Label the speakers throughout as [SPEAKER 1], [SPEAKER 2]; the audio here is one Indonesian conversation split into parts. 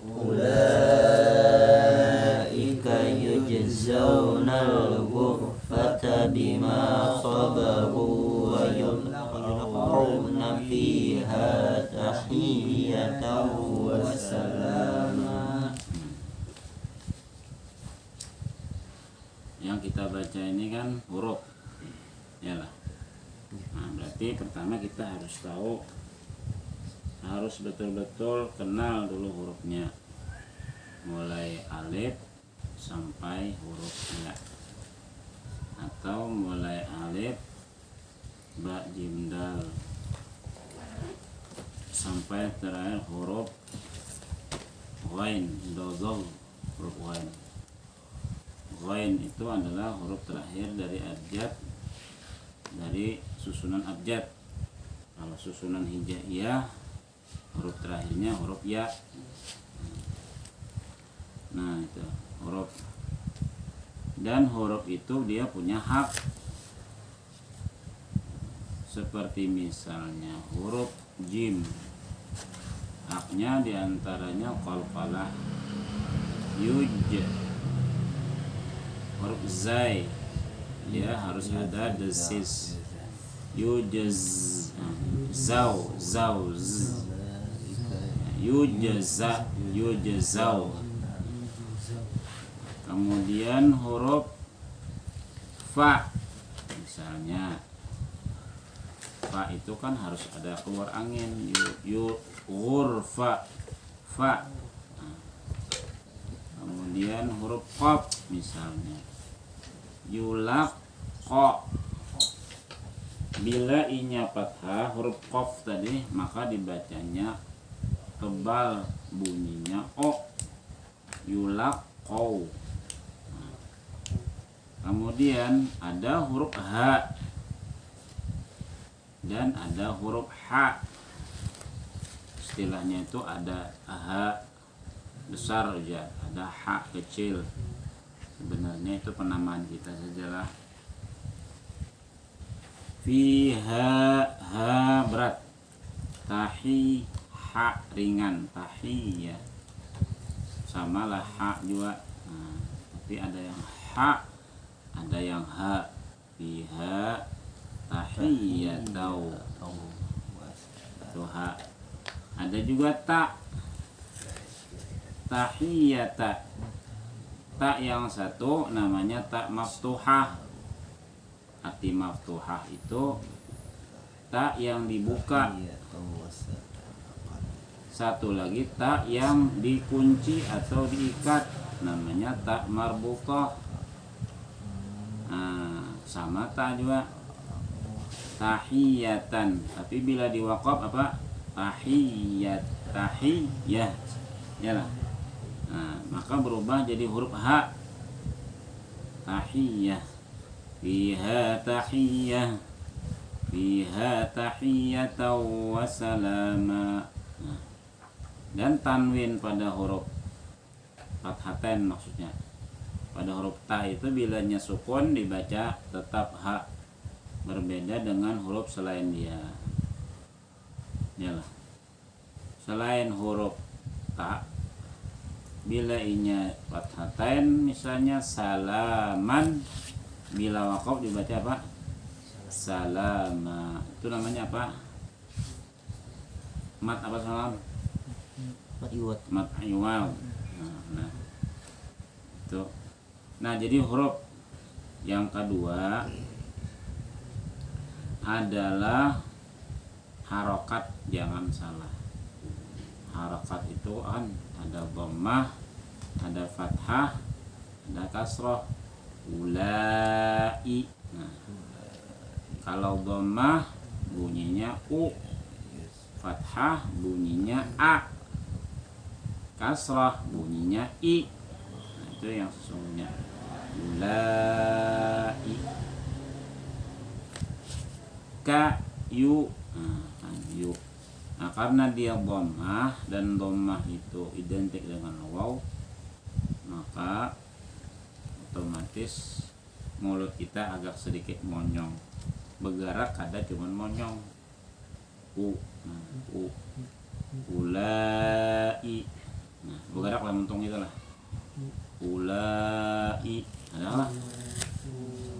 [SPEAKER 1] ulaika yujzaunal ghurfata bima sabaru wa yulqawna fiha tahiyatan wa salama.
[SPEAKER 2] Yang kita baca ini kan huruf, yalah. Nah, berarti pertama kita harus tahu, harus betul-betul kenal dulu hurufnya, mulai alif sampai huruf ya, atau mulai alif ba jim dal sampai terakhir huruf ghain dodol. Huruf ghain, ghain itu adalah huruf terakhir dari abjad, dari susunan abjad. Kalau susunan hijaiyah, huruf terakhirnya huruf ya. Nah itu huruf, dan huruf itu dia punya hak, seperti misalnya huruf jim, haknya diantaranya qalqalah, yuj. Huruf zai, dia harus ada desis, yujaz, zau, yujza, yujzau. Kemudian huruf fa, misalnya fa itu kan harus ada keluar angin, ghurfa, fa. Kemudian huruf qaf, misalnya yulaqqa. Bila inya fathah huruf qaf tadi, maka dibacanya tebal bunyinya o, yulaqqau. Kemudian ada huruf ha dan ada huruf ha. Istilahnya itu ada ha besar aja, ada ha kecil. Sebenarnya itu penamaan kita sajalah. Fiha, ha berat, tahi, ha ringan, tahiyah sama lah ha juga. Nah, tapi ada yang ha, ada yang ha. Fiha tahiyatau, itu ha. Ada juga ta, tahiyata. Ta yang satu namanya ta maftuhah. Arti maftuhah itu ta yang dibuka. Satu lagi ta yang dikunci atau diikat, namanya ta marbutah. Nah, sama ta juga tahiyatan, tapi bila diwaqaf apa? Tahiyat, tahiyah, yalah. Nah, maka berubah jadi huruf ha, tahiyah. Fiha tahiyah, fiha tahiyatan wa salama. Nah, dan tanwin pada huruf fathatain, maksudnya pada huruf ta itu bilanya sukun dibaca tetap ha, berbeda dengan huruf selain dia. Yalah. Selain huruf ta, bila inya fathatain, misalnya salaman, bila waqaf dibaca apa? Salama. Itu namanya apa? Mat apa salam? Mat iwal. Nah, itu. Nah, jadi huruf yang kedua adalah harokat, jangan salah. Harokat itu kan ada dhammah, ada fathah, ada kasrah. Ulai. Nah, kalau dhammah bunyinya u, fathah bunyinya a, kasrah bunyinya i. Nah, itu yang sesungguhnya. Ulai. Ka yu. Nah, kan yu. Nah, karena dia dhammah dan dhammah itu identik dengan waw, maka otomatis mulut kita agak sedikit monyong, bergerak ada cuman monyong. U, nah, u, ulai. Nah, bergerak lah mentung itu lah. Ulai adalah.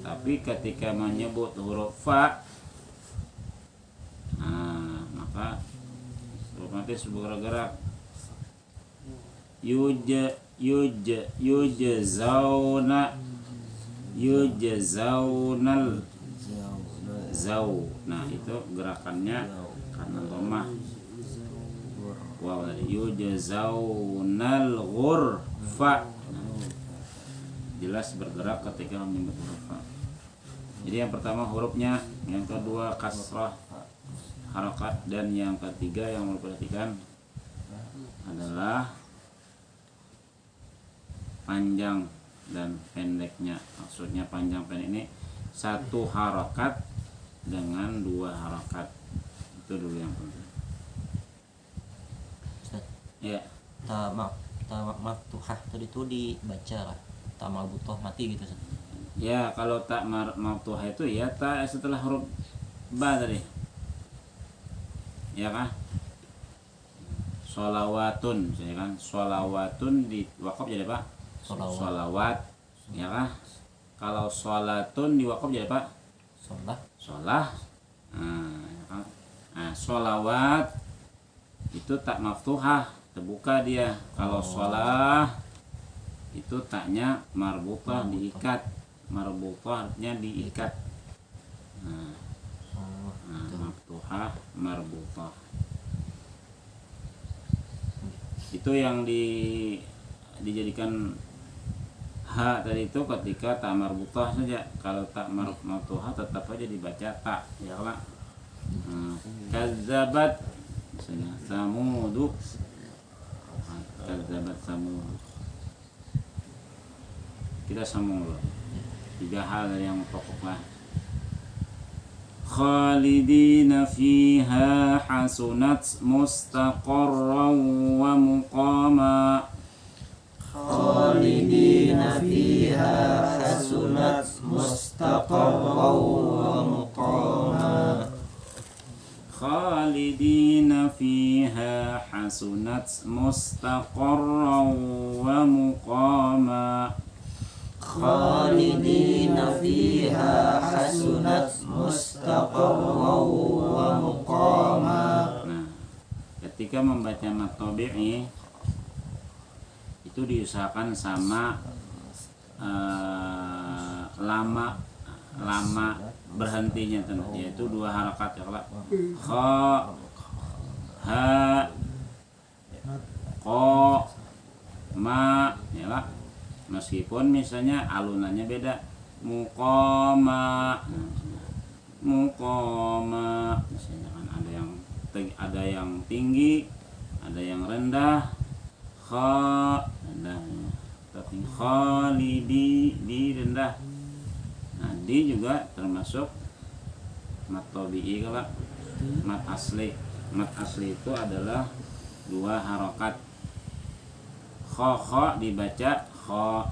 [SPEAKER 2] Tapi ketika menyebut huruf fa, nah, maka otomatis bergerak. Yujzaunal zau. Nah, itu gerakannya karena dhammah. Wow, yujzaunal ghurfa. Jelas bergerak ketika menyebut huruf fa. Jadi yang pertama hurufnya, yang kedua kasrah harakat, dan yang ketiga yang mau perhatikan adalah panjang dan pendeknya. Maksudnya panjang pendek ini satu harakat dengan dua harakat. Itu dulu yang penting.
[SPEAKER 1] Ustaz,
[SPEAKER 2] Ya,
[SPEAKER 1] tamak tuhah tadi itu dibaca lah. Tamal butoh mati gitu Ustaz.
[SPEAKER 2] ya kalau tak maftuhah itu ya tak setelah huruf ba tadi. Ya kan? Sholawatun, misalnya kan? Sholawatun di wakaf jadi apa? Sholawat. Ya kan? Kalau sholatun di wakaf jadi apa? Sholah. Nah, ya kan? Nah, sholawat itu tak maftuhah, terbuka dia. Kalau sholah itu taknya marbutah, diikat. Marbutah artinya diikat. Nah, maftuhah, marbutah. Itu yang dijadikan ha tadi itu ketika tak marbutah saja. Kalau tak maftuhah tetap aja dibaca tak, ya kan? Kazzabat misalnya Samudu. Kazzabat Samud. Kita sambung dulu. 3 hal yang pokok lah. Khalidina fiha hasunat mustaqarran wa muqama.
[SPEAKER 1] Khalidina fiha hasunat mustaqarran wa muqama.
[SPEAKER 2] Khalidina fiha hasunat mustaqarran wa muqama.
[SPEAKER 1] Khalidina fiha hasunat mustaqarran wa muqama.
[SPEAKER 2] Nah, ketika membaca mad tabi'i itu diusahakan sama lama berhentinya yaitu 2 harakat ya kalau kha ha ko ma ya lah. Meskipun misalnya alunannya beda, muqama, misalnya kan ada yang tinggi, ada yang rendah, kha rendah, tapi khalidi di rendah. Nah, di juga termasuk mat tabi'i kalau mat asli. Mat asli itu adalah 2 harakat. Kha dibaca kha,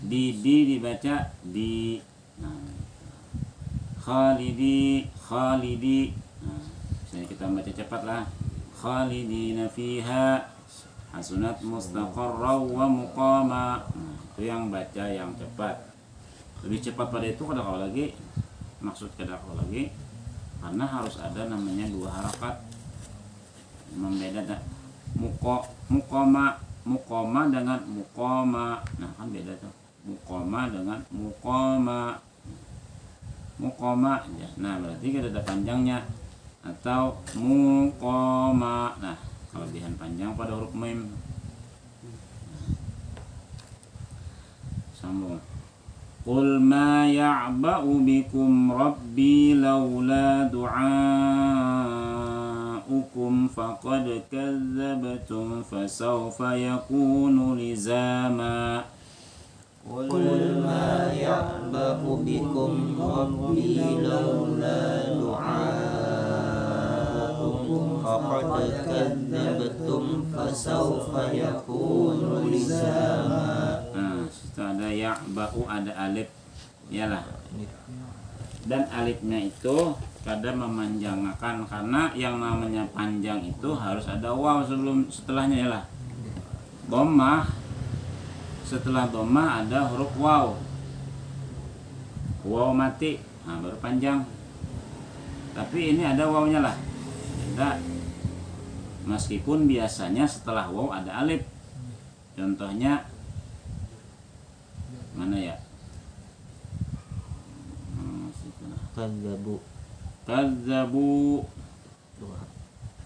[SPEAKER 2] di dibaca di. Nah, khalidi. Nah, misalnya kita baca cepat lah. Khalidina fiha hasunat mustaqarran wa muqama. Nah, itu yang baca yang cepat. Lebih cepat pada itu kadang lagi, maksud kadang lagi karena harus ada namanya 2 harakat. Membeda tak? Muqama dengan muqama. Nah, kan beda tuh. Muqama dengan muqama ya. Nah, berarti kita ada panjangnya atau muqama. Nah, kelebihan panjang pada huruf mim. Sambung. Qul ma ya'ba'u bikum rabbi laula du'aukum faqad kazzabtum fasawfa yakunu lizama.
[SPEAKER 1] Qul ma ya'ba'u bikum rabbi laula du'aukum faqad kazzabtum fasawfa yakunu lizama.
[SPEAKER 2] Nah, situ ada ya'ba'u, ada alif, iyalah. Dan alifnya itu kadang memanjangkan, karena yang namanya panjang itu harus ada waw setelahnya ya lah. dhammah, setelah dhammah ada huruf waw. Waw mati, nah baru panjang. Tapi ini ada wawnya lah. Beda. Meskipun biasanya setelah waw ada alif. Contohnya mana ya?
[SPEAKER 1] Kadzabu.
[SPEAKER 2] Kadzabu.
[SPEAKER 1] Dua.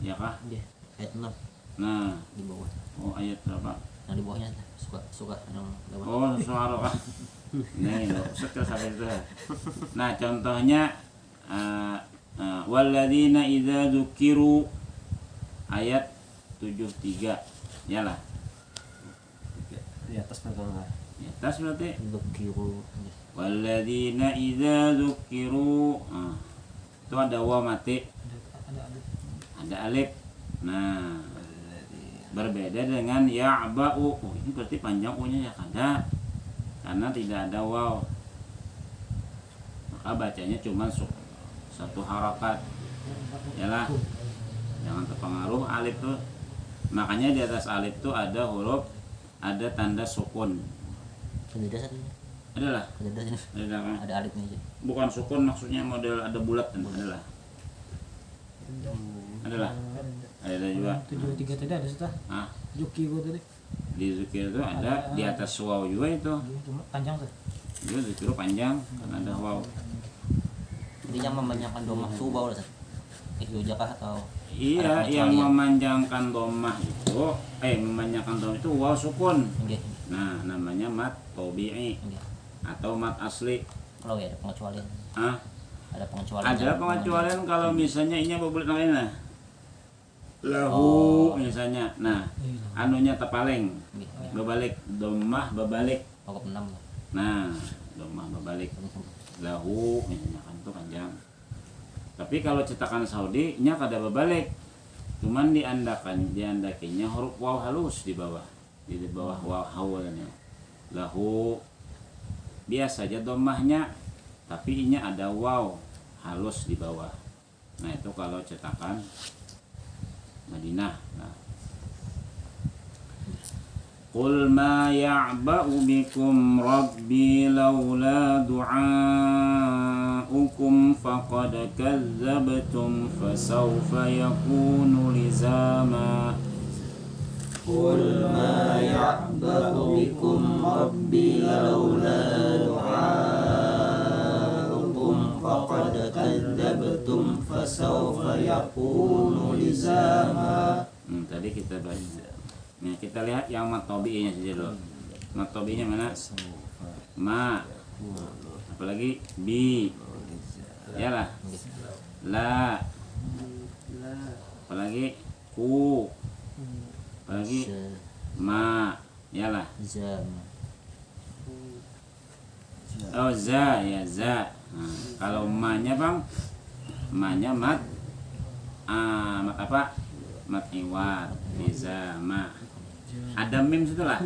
[SPEAKER 2] Ya kah?
[SPEAKER 1] Dia ayat 6
[SPEAKER 2] Nah,
[SPEAKER 1] di bawah.
[SPEAKER 2] oh ayat berapa?
[SPEAKER 1] Yang di bawahnya suka yang lewat.
[SPEAKER 2] Oh, suara kah? Nih, lo setel sampai itu. Nah, contohnya walladzina idza dzukiru ayat 73. Yalah.
[SPEAKER 3] Di atas belakang lah.
[SPEAKER 2] Di atas berarti
[SPEAKER 1] Dzukiru.
[SPEAKER 2] walladzina idza dzukiru. Itu ada waw mati, ada alif. Nah, berbeda dengan ya'ba'u. Oh, ini berarti panjang u-nya ya kada. Karena tidak ada waw. Maka bacanya cuma satu harakat. Yalah. Jangan terpengaruh alif tuh. Makanya di atas alif tuh ada huruf, ada tanda sukun.
[SPEAKER 1] Ada satunya.
[SPEAKER 2] Adalah.
[SPEAKER 1] Ada sini. Ada alifnya aja.
[SPEAKER 2] Bukan sukun maksudnya model ada bulat kan? Adalah. Adalah. Ada juga.
[SPEAKER 4] 73 tadi ada sudah.
[SPEAKER 2] Ah,
[SPEAKER 4] Juki gua tadi.
[SPEAKER 2] di zikir itu ada di atas waw juga itu.
[SPEAKER 4] Cuma panjang tuh.
[SPEAKER 2] Dia zikir panjang karena ada waw.
[SPEAKER 1] Jadi yang memanjangkan domah subah udah. Itu jakah atau
[SPEAKER 2] Iya, yang memanjangkan domah itu, memanjangkan domah itu waw sukun.
[SPEAKER 1] enggak?
[SPEAKER 2] Nah, namanya mat tabi'i
[SPEAKER 1] Enggak.
[SPEAKER 2] atau mat asli.
[SPEAKER 1] Kalau ya ada pengecualian.
[SPEAKER 2] Ah,
[SPEAKER 1] Ada pengecualian.
[SPEAKER 2] ada pengecualian kalau misalnya ini apa boleh namanya? Lahu misalnya. Nah, anunya tepaleng. Bebalik domah bebalik.
[SPEAKER 1] Pokok 6.
[SPEAKER 2] Nah, domah bebalik. Lahu misalnya kan itu panjang. Tapi kalau cetakan Saudi nya kada berbalik. Cuman diandakinya huruf waw halus di bawah. Di bawah waw hawalnya. Lahu biasa aja domahnya, tapi nya ada waw halus di bawah. Nah, itu kalau cetakan Madinah. Nah. Qul ma ya'ba'u bikum rabbi laula du'aukum faqad kazzabtum fasawfa yakunu lizama.
[SPEAKER 1] Qul ma ya'ba'u bikum rabbi laula du'aukum faqad kadzdzabtum fasawfa yakunu lizama.
[SPEAKER 2] Tadi kita baca. Nah, kita lihat yang mat tabi'inya saja dulu. Mat tabi'inya mana? Ma. Apalagi bi. Yalah. La. Apalagi ku. Apalagi ma. Yalah.
[SPEAKER 1] Zama.
[SPEAKER 2] Oh, za ya za. Nah, kalau ma-nya Bang, ma-nya mat mat apa? Mat iwat, biza ma. Ada mim situ lah.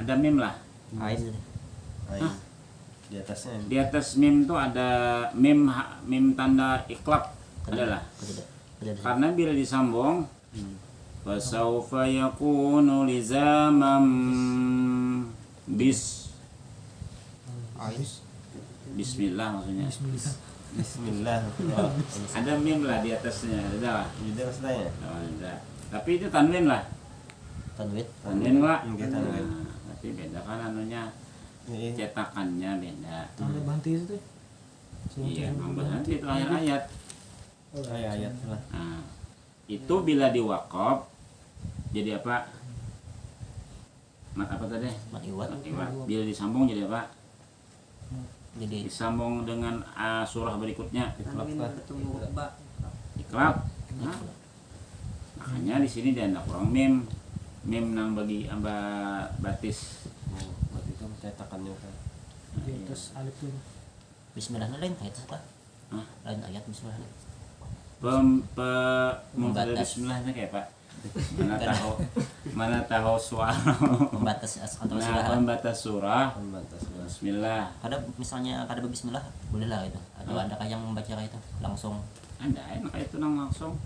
[SPEAKER 2] Ada mim lah.
[SPEAKER 1] Ain.
[SPEAKER 3] Hah? Di atasnya.
[SPEAKER 2] Di atas mim tuh ada mim tanda iklab adalah. Karena bila disambung fasaufa yakunu lizamam bismillah maksudnya.
[SPEAKER 3] Bismillah.
[SPEAKER 2] Ada mim lah di atasnya, ada lah.
[SPEAKER 3] Jadi maksudnya.
[SPEAKER 2] Oh, ada. Tapi itu tanwin lah.
[SPEAKER 1] Tanwin.
[SPEAKER 2] Tanwin lah.
[SPEAKER 3] Enggak tanwin.
[SPEAKER 2] Nah, tapi beda kan anunya,
[SPEAKER 3] Ini
[SPEAKER 2] cetakannya beda.
[SPEAKER 4] Tanda banti itu tuh.
[SPEAKER 2] Iya, memang berhenti itu ayat-ayat.
[SPEAKER 3] ayat lah.
[SPEAKER 2] Nah, itu bila diwakaf jadi apa? Mat apa tadi?
[SPEAKER 1] Mat iwat.
[SPEAKER 2] Mat iwat. Bila disambung jadi apa?
[SPEAKER 1] Jadi
[SPEAKER 2] Disambung dengan surah berikutnya.
[SPEAKER 3] Iklab lah.
[SPEAKER 2] Iklab. Nah, makanya di sini dia ada kurang mim nang bagi amba batis.
[SPEAKER 3] Oh, berarti itu cetakannya kan.
[SPEAKER 4] Di atas alif tuh.
[SPEAKER 1] bismillah lain ayat apa?
[SPEAKER 2] Hah?
[SPEAKER 1] Lain ayat bismillah.
[SPEAKER 2] Membatas bismillahnya kayak Pak. Mana tahu suara.
[SPEAKER 1] Membatas atau
[SPEAKER 2] Nah,
[SPEAKER 1] surah.
[SPEAKER 2] pembatas surah.
[SPEAKER 3] Pembatas lah.
[SPEAKER 2] Bismillah.
[SPEAKER 1] Ada misalnya ada bismillah boleh lah itu. Atau adakah yang membaca itu langsung?
[SPEAKER 2] Ada enak itu nang langsung.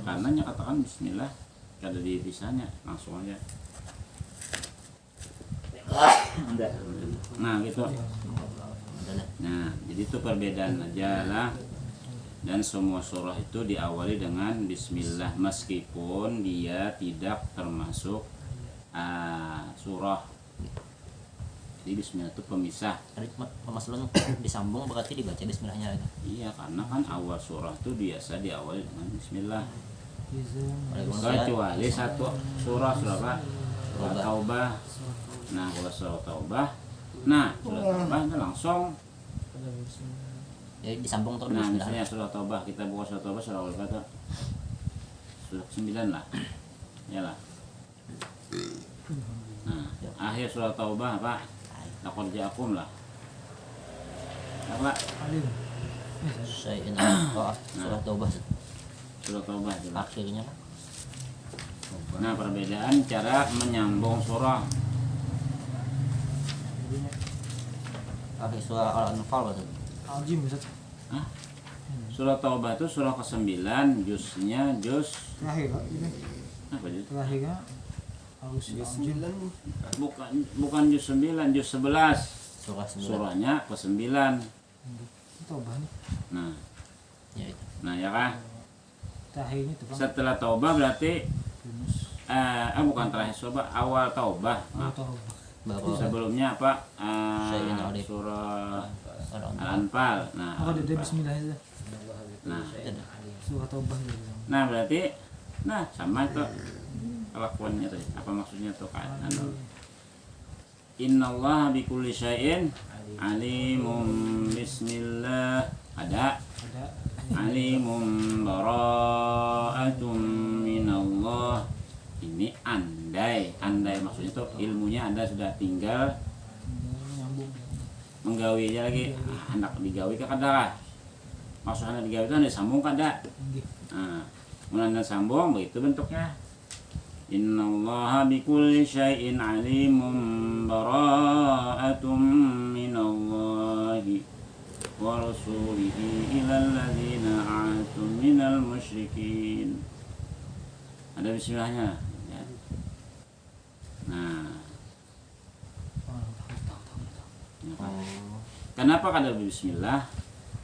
[SPEAKER 2] Karena katakan bismillah kada dipisahnya langsung aja. Enggak. Nah gitu.
[SPEAKER 1] Adalah.
[SPEAKER 2] Nah jadi itu perbedaan aja lah. Dan semua surah itu diawali dengan bismillah meskipun dia tidak termasuk surah. Jadi bismillah itu pemisah.
[SPEAKER 1] Tadi pemasalan disambung berarti dibaca bismillahnya itu.
[SPEAKER 2] Iya karena kan awal surah itu biasa diawali dengan bismillah.
[SPEAKER 1] Waalaikumsalam.
[SPEAKER 2] Kecuali satu surah apa? Surah
[SPEAKER 1] Taubah.
[SPEAKER 2] Taubah. Nah kalau surah Taubah, nah surah Taubah itu langsung.
[SPEAKER 1] Jadi disambung terus
[SPEAKER 2] Nah
[SPEAKER 1] bismillah.
[SPEAKER 2] misalnya surah Taubah, kita buka surah Taubah surah Al-Fatihah surah 9 lah, ya lah. Nah akhir surah Taubah apa? Laqad ja'akum lah. Apa?
[SPEAKER 4] Alim.
[SPEAKER 1] Syai'in surah Taubah
[SPEAKER 2] Surah Taubah itu lah.
[SPEAKER 1] akhirnya.
[SPEAKER 2] Nah perbedaan cara menyambung surah.
[SPEAKER 1] Akhir surah Al-Anfal Ustaz.
[SPEAKER 4] Aljim Ustaz.
[SPEAKER 2] Hah? Surah Taubah itu surah ke-9, juznya juz
[SPEAKER 4] Terakhir ini.
[SPEAKER 2] apa juz?
[SPEAKER 4] Terakhirnya harus aljim.
[SPEAKER 2] Bukan juz 9, juz 11.
[SPEAKER 1] Surah 9.
[SPEAKER 2] Surahnya ke-9.
[SPEAKER 4] Taubah nih.
[SPEAKER 2] Nah,
[SPEAKER 1] Ya itu.
[SPEAKER 2] ya kan?
[SPEAKER 4] Terakhirnya tuh Bang.
[SPEAKER 2] Setelah Taubah berarti
[SPEAKER 4] Yunus.
[SPEAKER 2] bukan terakhir Taubah, awal Taubah.
[SPEAKER 4] Oh,
[SPEAKER 2] Nah,
[SPEAKER 4] Taubah.
[SPEAKER 1] Baru
[SPEAKER 2] sebelumnya apa?
[SPEAKER 1] Syai'in alim.
[SPEAKER 2] Surah
[SPEAKER 1] Al-Anfal.
[SPEAKER 2] Al-Anfal. Nah,
[SPEAKER 4] Oh, ada
[SPEAKER 2] Al-Anfal.
[SPEAKER 4] bismillah itu.
[SPEAKER 2] Nah,
[SPEAKER 4] Surah Taubah gitu.
[SPEAKER 2] berarti sama itu kelakuannya tuh. Apa maksudnya tuh kan? Innallaha bikulli syai'in alimum bismillah. Ada
[SPEAKER 4] Ada
[SPEAKER 2] alimum bara'atum minallah. Ini andai maksudnya tuh ilmunya Anda sudah tinggal
[SPEAKER 4] nyambung.
[SPEAKER 2] menggawi aja lagi. Hendak digawi ke kada. Maksud hendak digawi itu Anda sambung kada.
[SPEAKER 4] Nggih.
[SPEAKER 2] Nah, mun Anda sambung begitu bentuknya. Innallaha bikulli syai'in alimun bara'atum minallahi wa rasulihi ilal ladzina a'tum minal musyrikin. Ada bismillahnya ya. Nah, ya kan?
[SPEAKER 1] Oh,
[SPEAKER 2] Kenapa kada bismillah?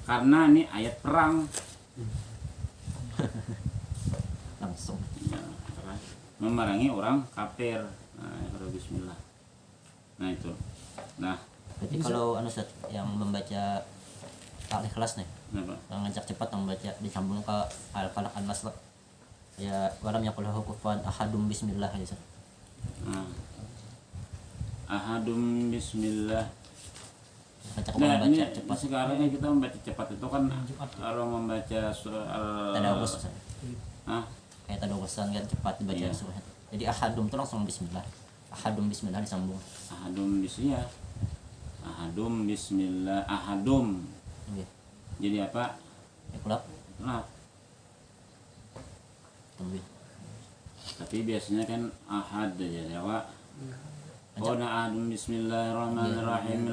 [SPEAKER 2] Karena ini ayat perang.
[SPEAKER 1] langsung.
[SPEAKER 2] Ya, kan? Memerangi orang kafir. Nah, kada bismillah. Nah, itu. Nah,
[SPEAKER 1] Berarti kalau anu Ustaz yang membaca Al-Ikhlas nih,
[SPEAKER 2] kenapa?
[SPEAKER 1] yang ngajak cepat membaca disambung ke Al-Falaq An-Nas lah. Ya walam yakul lahu kufuwan ahadum bismillah ya Ustaz.
[SPEAKER 2] Nah. Ahadum bismillah.
[SPEAKER 1] Ngajak
[SPEAKER 2] Nah,
[SPEAKER 1] membaca
[SPEAKER 2] ini
[SPEAKER 1] cepat.
[SPEAKER 2] sekarang yang kita membaca cepat itu kan kalau membaca soal
[SPEAKER 1] Tadawus Ustaz.
[SPEAKER 2] ah,
[SPEAKER 1] Kayak tadawasan kan cepat dibaca
[SPEAKER 2] Iya.
[SPEAKER 1] surah. Jadi ahadum itu langsung bismillah. Ahadum bismillah disambung.
[SPEAKER 2] ahadum bismillah. Ahadum bismillah. Ahadum.
[SPEAKER 1] Nggih.
[SPEAKER 2] Jadi apa?
[SPEAKER 1] Iqlaq
[SPEAKER 2] Nah,
[SPEAKER 1] tunggu.
[SPEAKER 2] tapi biasanya kan ahad aja ya, Pak. Oh, nah, ahadum bismillahirrahmanirrahim.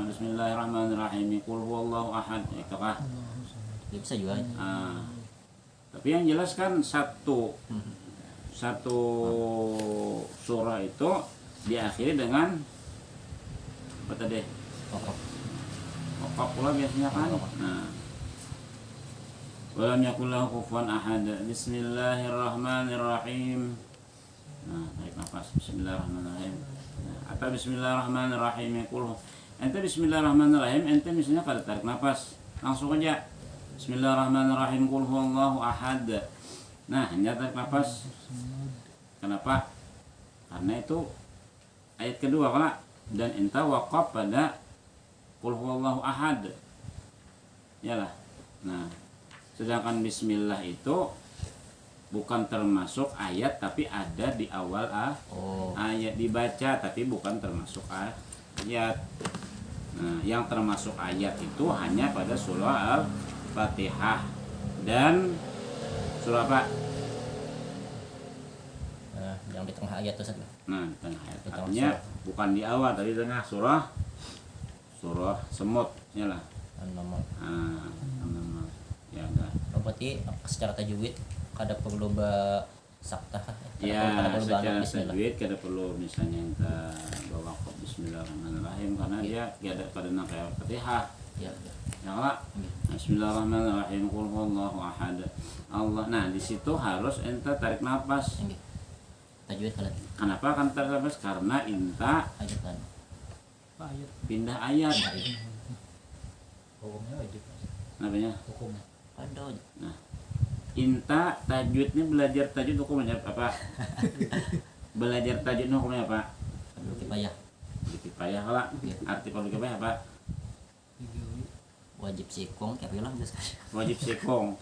[SPEAKER 2] Bismillahirrahmanirrahim. Qul huwallahu ahad. Itu kah?
[SPEAKER 1] Ya, bisa juga.
[SPEAKER 2] Ah, tapi yang jelas kan satu surah itu diakhiri dengan apa tadi?
[SPEAKER 1] Pokok.
[SPEAKER 2] Pokok pula biasanya kan. Nah, walam yakul lahu kufuwan ahad. Bismillahirrahmanirrahim. Nah, tarik nafas. Bismillahirrahmanirrahim. Nah, atau Bismillahirrahmanirrahim. Ente Bismillahirrahmanirrahim. Ente misalnya kalau tarik nafas langsung aja. Bismillahirrahmanirrahim. Qul huwallahu ahad. Nah, hanya tarik nafas. Kenapa? Karena itu ayat kedua kan, dan enta waqaf pada Qul huwallahu ahad. Yalah. Nah, sedangkan bismillah itu bukan termasuk ayat tapi ada di awal
[SPEAKER 1] Oh,
[SPEAKER 2] ayat dibaca tapi bukan termasuk ayat. Nah, yang termasuk ayat itu hanya pada surah Al-Fatihah dan surah apa?
[SPEAKER 1] nah, yang di tengah ayat Ustaz.
[SPEAKER 2] Nah, di tengah ayat.
[SPEAKER 1] Di tengah
[SPEAKER 2] Artinya bukan di awal tadi tengah surah semut ya lah.
[SPEAKER 1] An-Naml.
[SPEAKER 2] Ah, ya enggak.
[SPEAKER 1] Oh, berarti secara tajwid kada perlu Sabta.
[SPEAKER 2] Ya,
[SPEAKER 1] Kada perlu
[SPEAKER 2] secara
[SPEAKER 1] banyak bismillah.
[SPEAKER 2] tajwid kada perlu misalnya kita bawa kok Bismillahirrahmanirrahim karena dia ada pada nak kayak Fatihah.
[SPEAKER 1] Ya.
[SPEAKER 2] Ya lah. Bismillahirrahmanirrahim. Qul huwallahu ahad. Allah. Nah, di situ harus ente tarik nafas.
[SPEAKER 1] Nggih. Tajwid kala
[SPEAKER 2] Kenapa kan tarik nafas? Karena inta
[SPEAKER 1] ayat kan.
[SPEAKER 4] Pak ayat.
[SPEAKER 2] pindah ayat.
[SPEAKER 4] Hukumnya wajib.
[SPEAKER 2] Namanya.
[SPEAKER 4] Hukumnya.
[SPEAKER 1] Ada
[SPEAKER 2] Inta tajwid ini belajar tajwid hukumnya apa? Belajar tajwid hukumnya apa?
[SPEAKER 1] perlu kifayah.
[SPEAKER 2] Kifayah lah. Arti perlu kifayah apa?
[SPEAKER 4] Digawe.
[SPEAKER 1] Wajib sikong kayak bilang jelas.
[SPEAKER 2] Wajib sekong.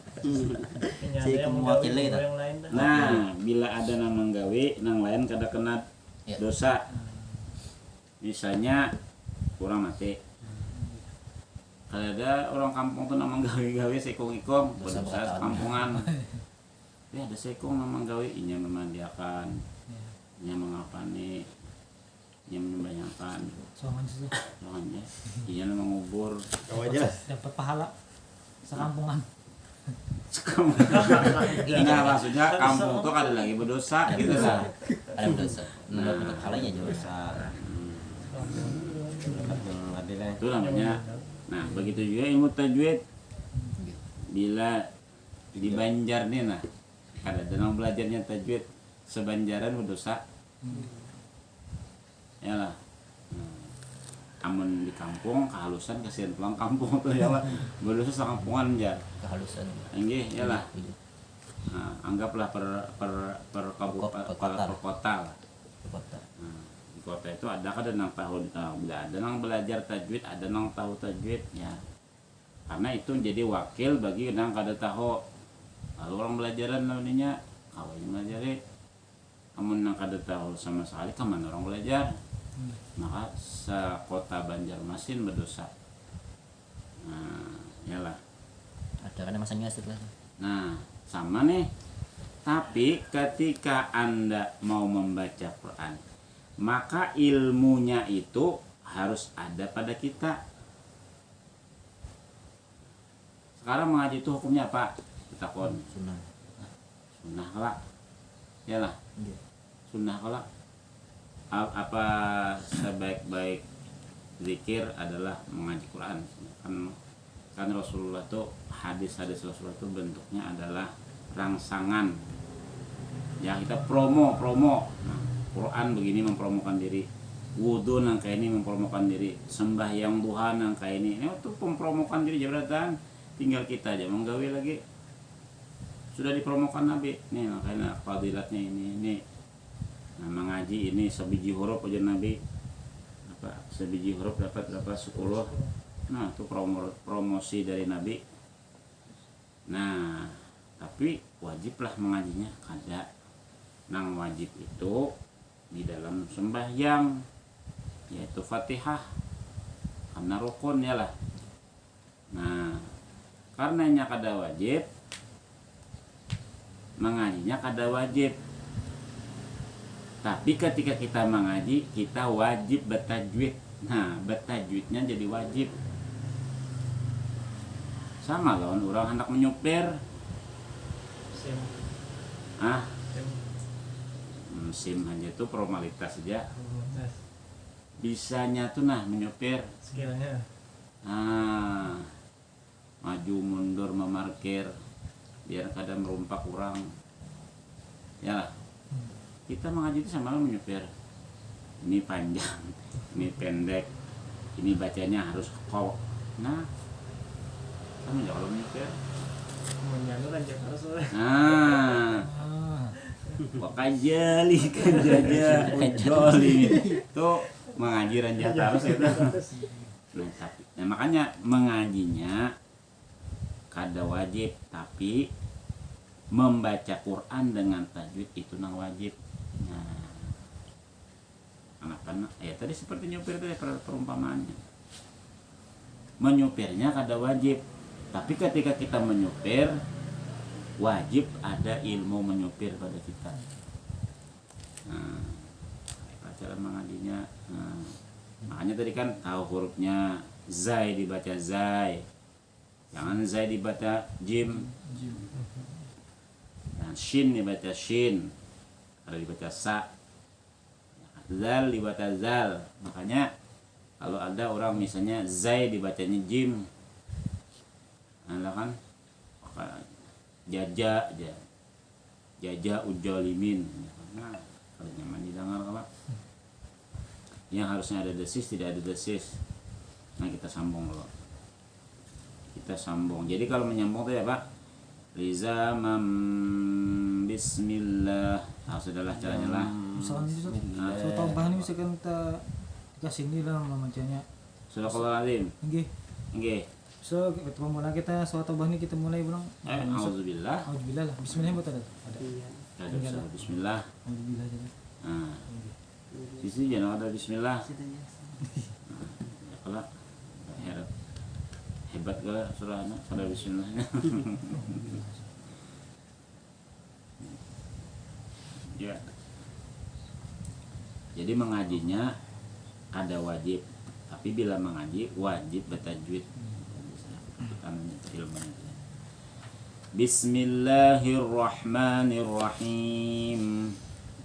[SPEAKER 1] Sikong mewakili ta.
[SPEAKER 2] Nah, bila ada nang menggawe, nang lain kada kena
[SPEAKER 1] Ya.
[SPEAKER 2] dosa. Misalnya kurang mati. Kalau ada orang kampung tuh nang menggawe-gawe sekong-ikong,
[SPEAKER 1] Dosa
[SPEAKER 2] berdosa
[SPEAKER 1] beratan.
[SPEAKER 2] kampungan. Ya ada sekong nang menggawe, inya memandiakan, inya mengapani, inya membayangkan.
[SPEAKER 4] Soalnya situ
[SPEAKER 2] Soalnya, inya mengubur.
[SPEAKER 4] dapat pahala sekampungan.
[SPEAKER 2] Nah, maksudnya kampung tuh kada lagi berdosa gitu kan.
[SPEAKER 1] Ada dosa. Mendapat halanya juga.
[SPEAKER 2] Itu namanya. Nah, begitu juga ilmu tajwid. Bila di Banjar nih nah, kada denang belajarnya tajwid sebanjaran berdosa. Yalah. Amun di kampung kehalusan kasihan pulang kampung tuh ya lah. Berdosa sakampungan jar.
[SPEAKER 1] Kehalusan.
[SPEAKER 2] Nggih, yalah. Nah, anggaplah per kabupaten
[SPEAKER 1] Kota.
[SPEAKER 2] per kota lah.
[SPEAKER 1] Kota.
[SPEAKER 2] Nah, di kota itu ada kan nang tahu ada nang belajar tajwid, ada nang tahu tajwid ya. Karena itu jadi wakil bagi nang kada tahu. Lalu orang belajaran namanya kawin melajari. Amun nang kada tahu sama sekali kemana orang belajar? Maka sekota Banjarmasin berdosa. Nah, yalah.
[SPEAKER 1] Ada kan masanya setelah.
[SPEAKER 2] Nah, sama nih. Tapi ketika Anda mau membaca Quran, maka ilmunya itu harus ada pada kita. Sekarang mengaji itu hukumnya apa? Kita kon
[SPEAKER 1] Sunnah.
[SPEAKER 2] sunnah lah. Yalah,
[SPEAKER 1] Iya.
[SPEAKER 2] sunnah lah. Apa sebaik-baik zikir adalah mengaji Quran. Kan Rasulullah tuh hadis-hadis Rasulullah tuh bentuknya adalah rangsangan. Ya kita promo. Nah, Quran begini mempromokan diri. Wudhu nang kayak ini mempromokan diri. Sembahyang duha nang kayak ini. Ini tuh mempromokan diri jabatan. Tinggal kita aja menggawe lagi. Sudah dipromokan Nabi. Nih makanya fadilatnya ini. Nah, mengaji ini sebiji huruf aja Nabi. Apa? Sebiji huruf dapat berapa? 10. Nah, itu promosi dari Nabi. Nah, tapi wajiblah mengajinya kada. Nang wajib itu di dalam sembahyang yaitu Fatihah. Karena rukun ya lah. Nah, karenanya kada wajib mengajinya kada wajib. Tapi ketika kita mengaji, kita wajib bertajwid. Nah, bertajwidnya jadi wajib. Sama loh, orang hendak menyupir. SIM aja itu formalitas saja. Bisanya tuh nah menyupir.
[SPEAKER 5] Skillnya.
[SPEAKER 2] Maju mundur memarkir biar kadang merumpak kurang. Ya lah. Kita mengaji itu sama menyupir. Ini panjang, ini pendek, ini bacanya harus kok. Nah, sama aja kalau menyupir.
[SPEAKER 5] Menyanyi lanjut harus.
[SPEAKER 2] Nah, wakajali kan jaja ujoli itu mengaji ranjat harus itu. Nah, makanya mengajinya kada wajib, tapi membaca Quran dengan tajwid itu nang wajib. Nah, anak-anak ya tadi seperti nyupir tadi perumpamaannya. Menyupirnya kada wajib, tapi ketika kita menyupir wajib ada ilmu menyupir pada kita. Nah, cara mengajinya. Nah, makanya tadi kan tahu hurufnya zai dibaca zai, jangan zai dibaca jim. Dan Shin dibaca shin, ada dibaca sa. Zal dibaca zal. Makanya kalau ada orang misalnya zai dibacanya jim, nah kan jaja aja, jaja ujolimin. Nah kalau nyaman didengar kalau yang harusnya ada desis tidak ada desis. Nah kita sambung dulu. Kita sambung. Jadi kalau menyambung itu ya Pak, lizamam bismillah. Nah, sudahlah caranya lah.
[SPEAKER 4] Misalkan itu so tambahan ini misalkan kita dikasih ini lah memacanya.
[SPEAKER 2] Sudah kalau lazim.
[SPEAKER 4] Nggih.
[SPEAKER 2] Nggih.
[SPEAKER 4] So kita mulai kita so tambahan ini kita mulai bilang.
[SPEAKER 2] Auzubillah.
[SPEAKER 4] Alhamdulillah lah. Bismillah betul ada.
[SPEAKER 2] Ada usaha bismillah.
[SPEAKER 4] Alhamdulillah jadi.
[SPEAKER 2] Nah. Sisi jangan ada bismillah. Nah, ya kalau hebat kalau surah anak ada bismillah. Ya. Jadi mengajinya ada wajib, tapi bila mengaji wajib bertajwid. Kita ilmunya. Bismillahirrahmanirrahim.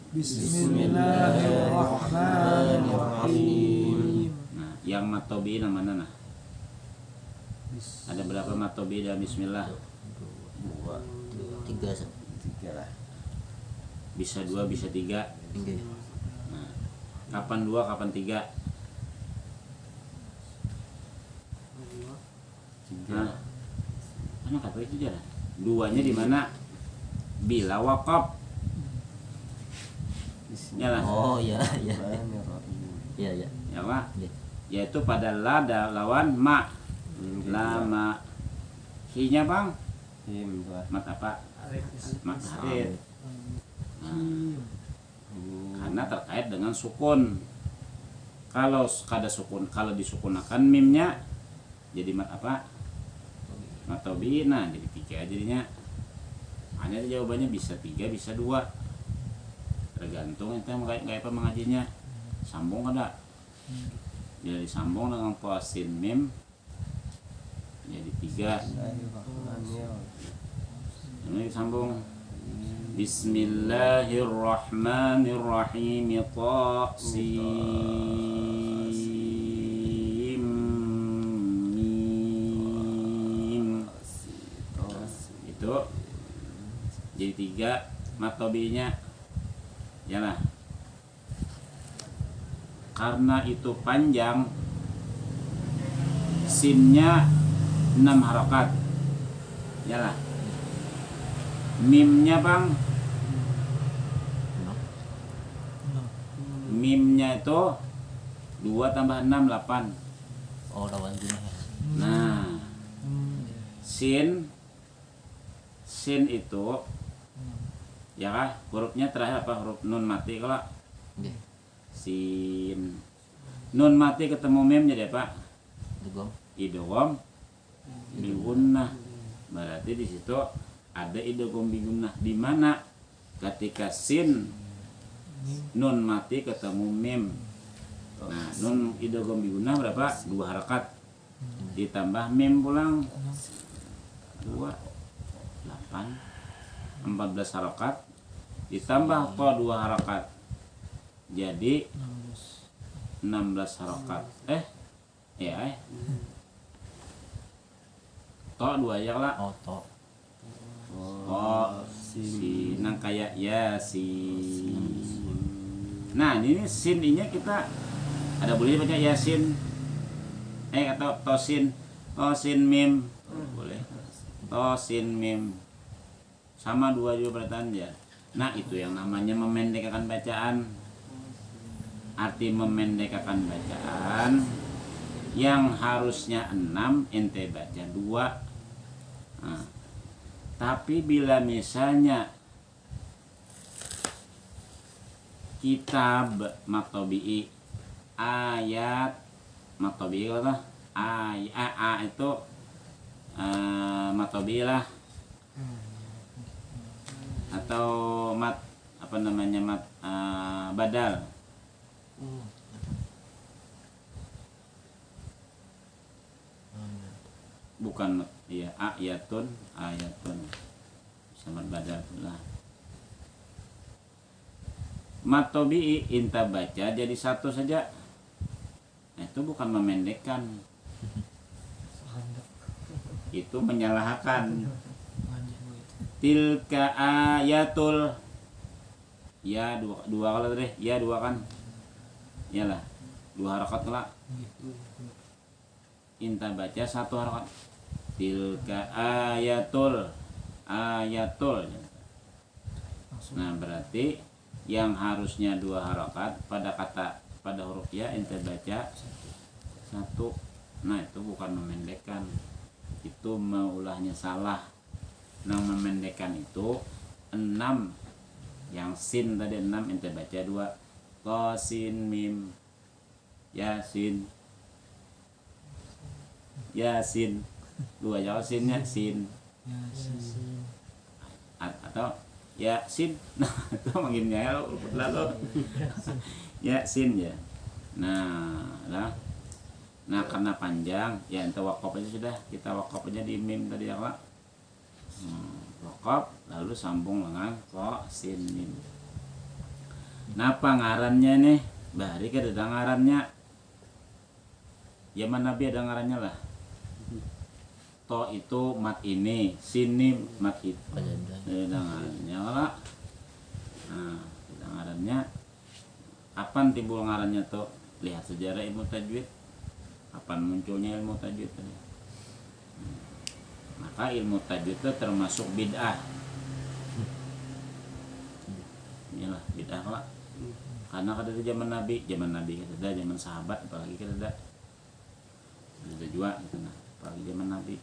[SPEAKER 4] Bismillahirrahmanirrahim.
[SPEAKER 2] Nah, yang matobi namanya nah. Ada berapa matobi dalam bismillah?
[SPEAKER 1] 2, 3.
[SPEAKER 3] 3 lah.
[SPEAKER 2] Bisa 2, bisa 3.
[SPEAKER 1] Nggih.
[SPEAKER 2] Nah, kapan 2, kapan 3? Nah, mana kata itu jalan? 2-nya di mana? Bila wakaf. Ya lah.
[SPEAKER 1] Oh iya iya.
[SPEAKER 3] Bismillahirrahmanirrahim.
[SPEAKER 1] Iya iya.
[SPEAKER 2] Ya Pak.
[SPEAKER 1] Iya.
[SPEAKER 2] Yaitu pada la lawan ma. Lama. Hi-nya Bang?
[SPEAKER 3] Him tuh.
[SPEAKER 2] Mat apa? Mat harid. Karena terkait dengan sukun. Kalau kada sukun, kalau disukunakan mimnya jadi mat apa? Mat tobi. Nah, jadi 3 jadinya. Hanya jawabannya bisa 3, bisa 2. Tergantung itu kayak apa mengajinya. Sambung ada. Jadi sambung dengan qasin mim jadi 3.
[SPEAKER 3] Bismillahirrahmanirrahim.
[SPEAKER 2] Ini sambung. Bismillahirrahmanirrahim. Qasim mim. Itu jadi 3 matobinya. Yalah. Karena itu panjang, sinnya 6 harokat. Yalah. Mimnya Bang, mimnya itu 2 tambah 6, 8.
[SPEAKER 1] Oh lawan gini.
[SPEAKER 2] Nah, sin itu ya kah hurufnya terakhir apa? Huruf nun mati kalau
[SPEAKER 1] Nggih.
[SPEAKER 2] sin nun mati ketemu mim jadi apa?
[SPEAKER 1] Dugong.
[SPEAKER 2] Idgham bi gunnah. Berarti di situ ada idgham bi gunnah di mana ketika sin nun mati ketemu mim. Nah, nun idgham bi gunnah berapa? 2 harakat. Ditambah mim pulang 2 8 14 harakat ditambah to 2 harakat. Jadi 16 harakat. To 2 aja lah.
[SPEAKER 1] Oh to.
[SPEAKER 2] Oh, si nang kayak ya si. Nah, ini sin nya kita ada boleh baca yasin. Atau tosin. Tosin mim. Boleh. Tosin mim. Sama 2 juga berarti ya. Nah, itu yang namanya memendekkan bacaan. Arti memendekkan bacaan yang harusnya 6 ente baca 2. Nah, tapi bila misalnya kitab maktobi'i ayat maktobi'i apa? Ayat itu maktobi'i lah atau mat apa namanya mat badal. Bukan ya ayatun sama badal lah. Mat tabi'i inta baca jadi satu saja. Nah, itu bukan memendekkan. Itu menyalahkan. Tilka ayatul. Ya dua kali deh. Ya dua kan. Iyalah. 2 harakat lah. Inta baca 1 harakat. Tilka ayatul. Ayatul. Nah, berarti yang harusnya 2 harakat pada huruf ya ente baca 1. Nah, itu bukan memendekkan. Itu meulahnya salah. Nah, memendekkan itu 6. Yang sin tadi 6 ente baca 2. To sin mim. Yasin. Yasin. 2 jawab sinnya sin. Atau Yasin. Nah, itu manggilnya lalu. Yasin ya. Nah, karena panjang ya ente wakaf aja sudah. Kita wakaf aja di mim tadi ya, Pak. Wakaf lalu sambung dengan ko sin mim. Napa ngarannya nih? Bari ke ada ngarannya. Zaman Nabi ada ngarannya lah. To itu mat ini, sini mat itu. Ada ngarannya lah. Nah, ada ngarannya. Kapan timbul ngarannya to? Lihat sejarah ilmu tajwid. Kapan munculnya ilmu tajwid tadi? Maka ilmu tajwid itu termasuk bid'ah. Inilah bid'ah lah. Karena kada di zaman Nabi kada, zaman sahabat apalagi kada. Ada juga gitu nah, apalagi zaman Nabi.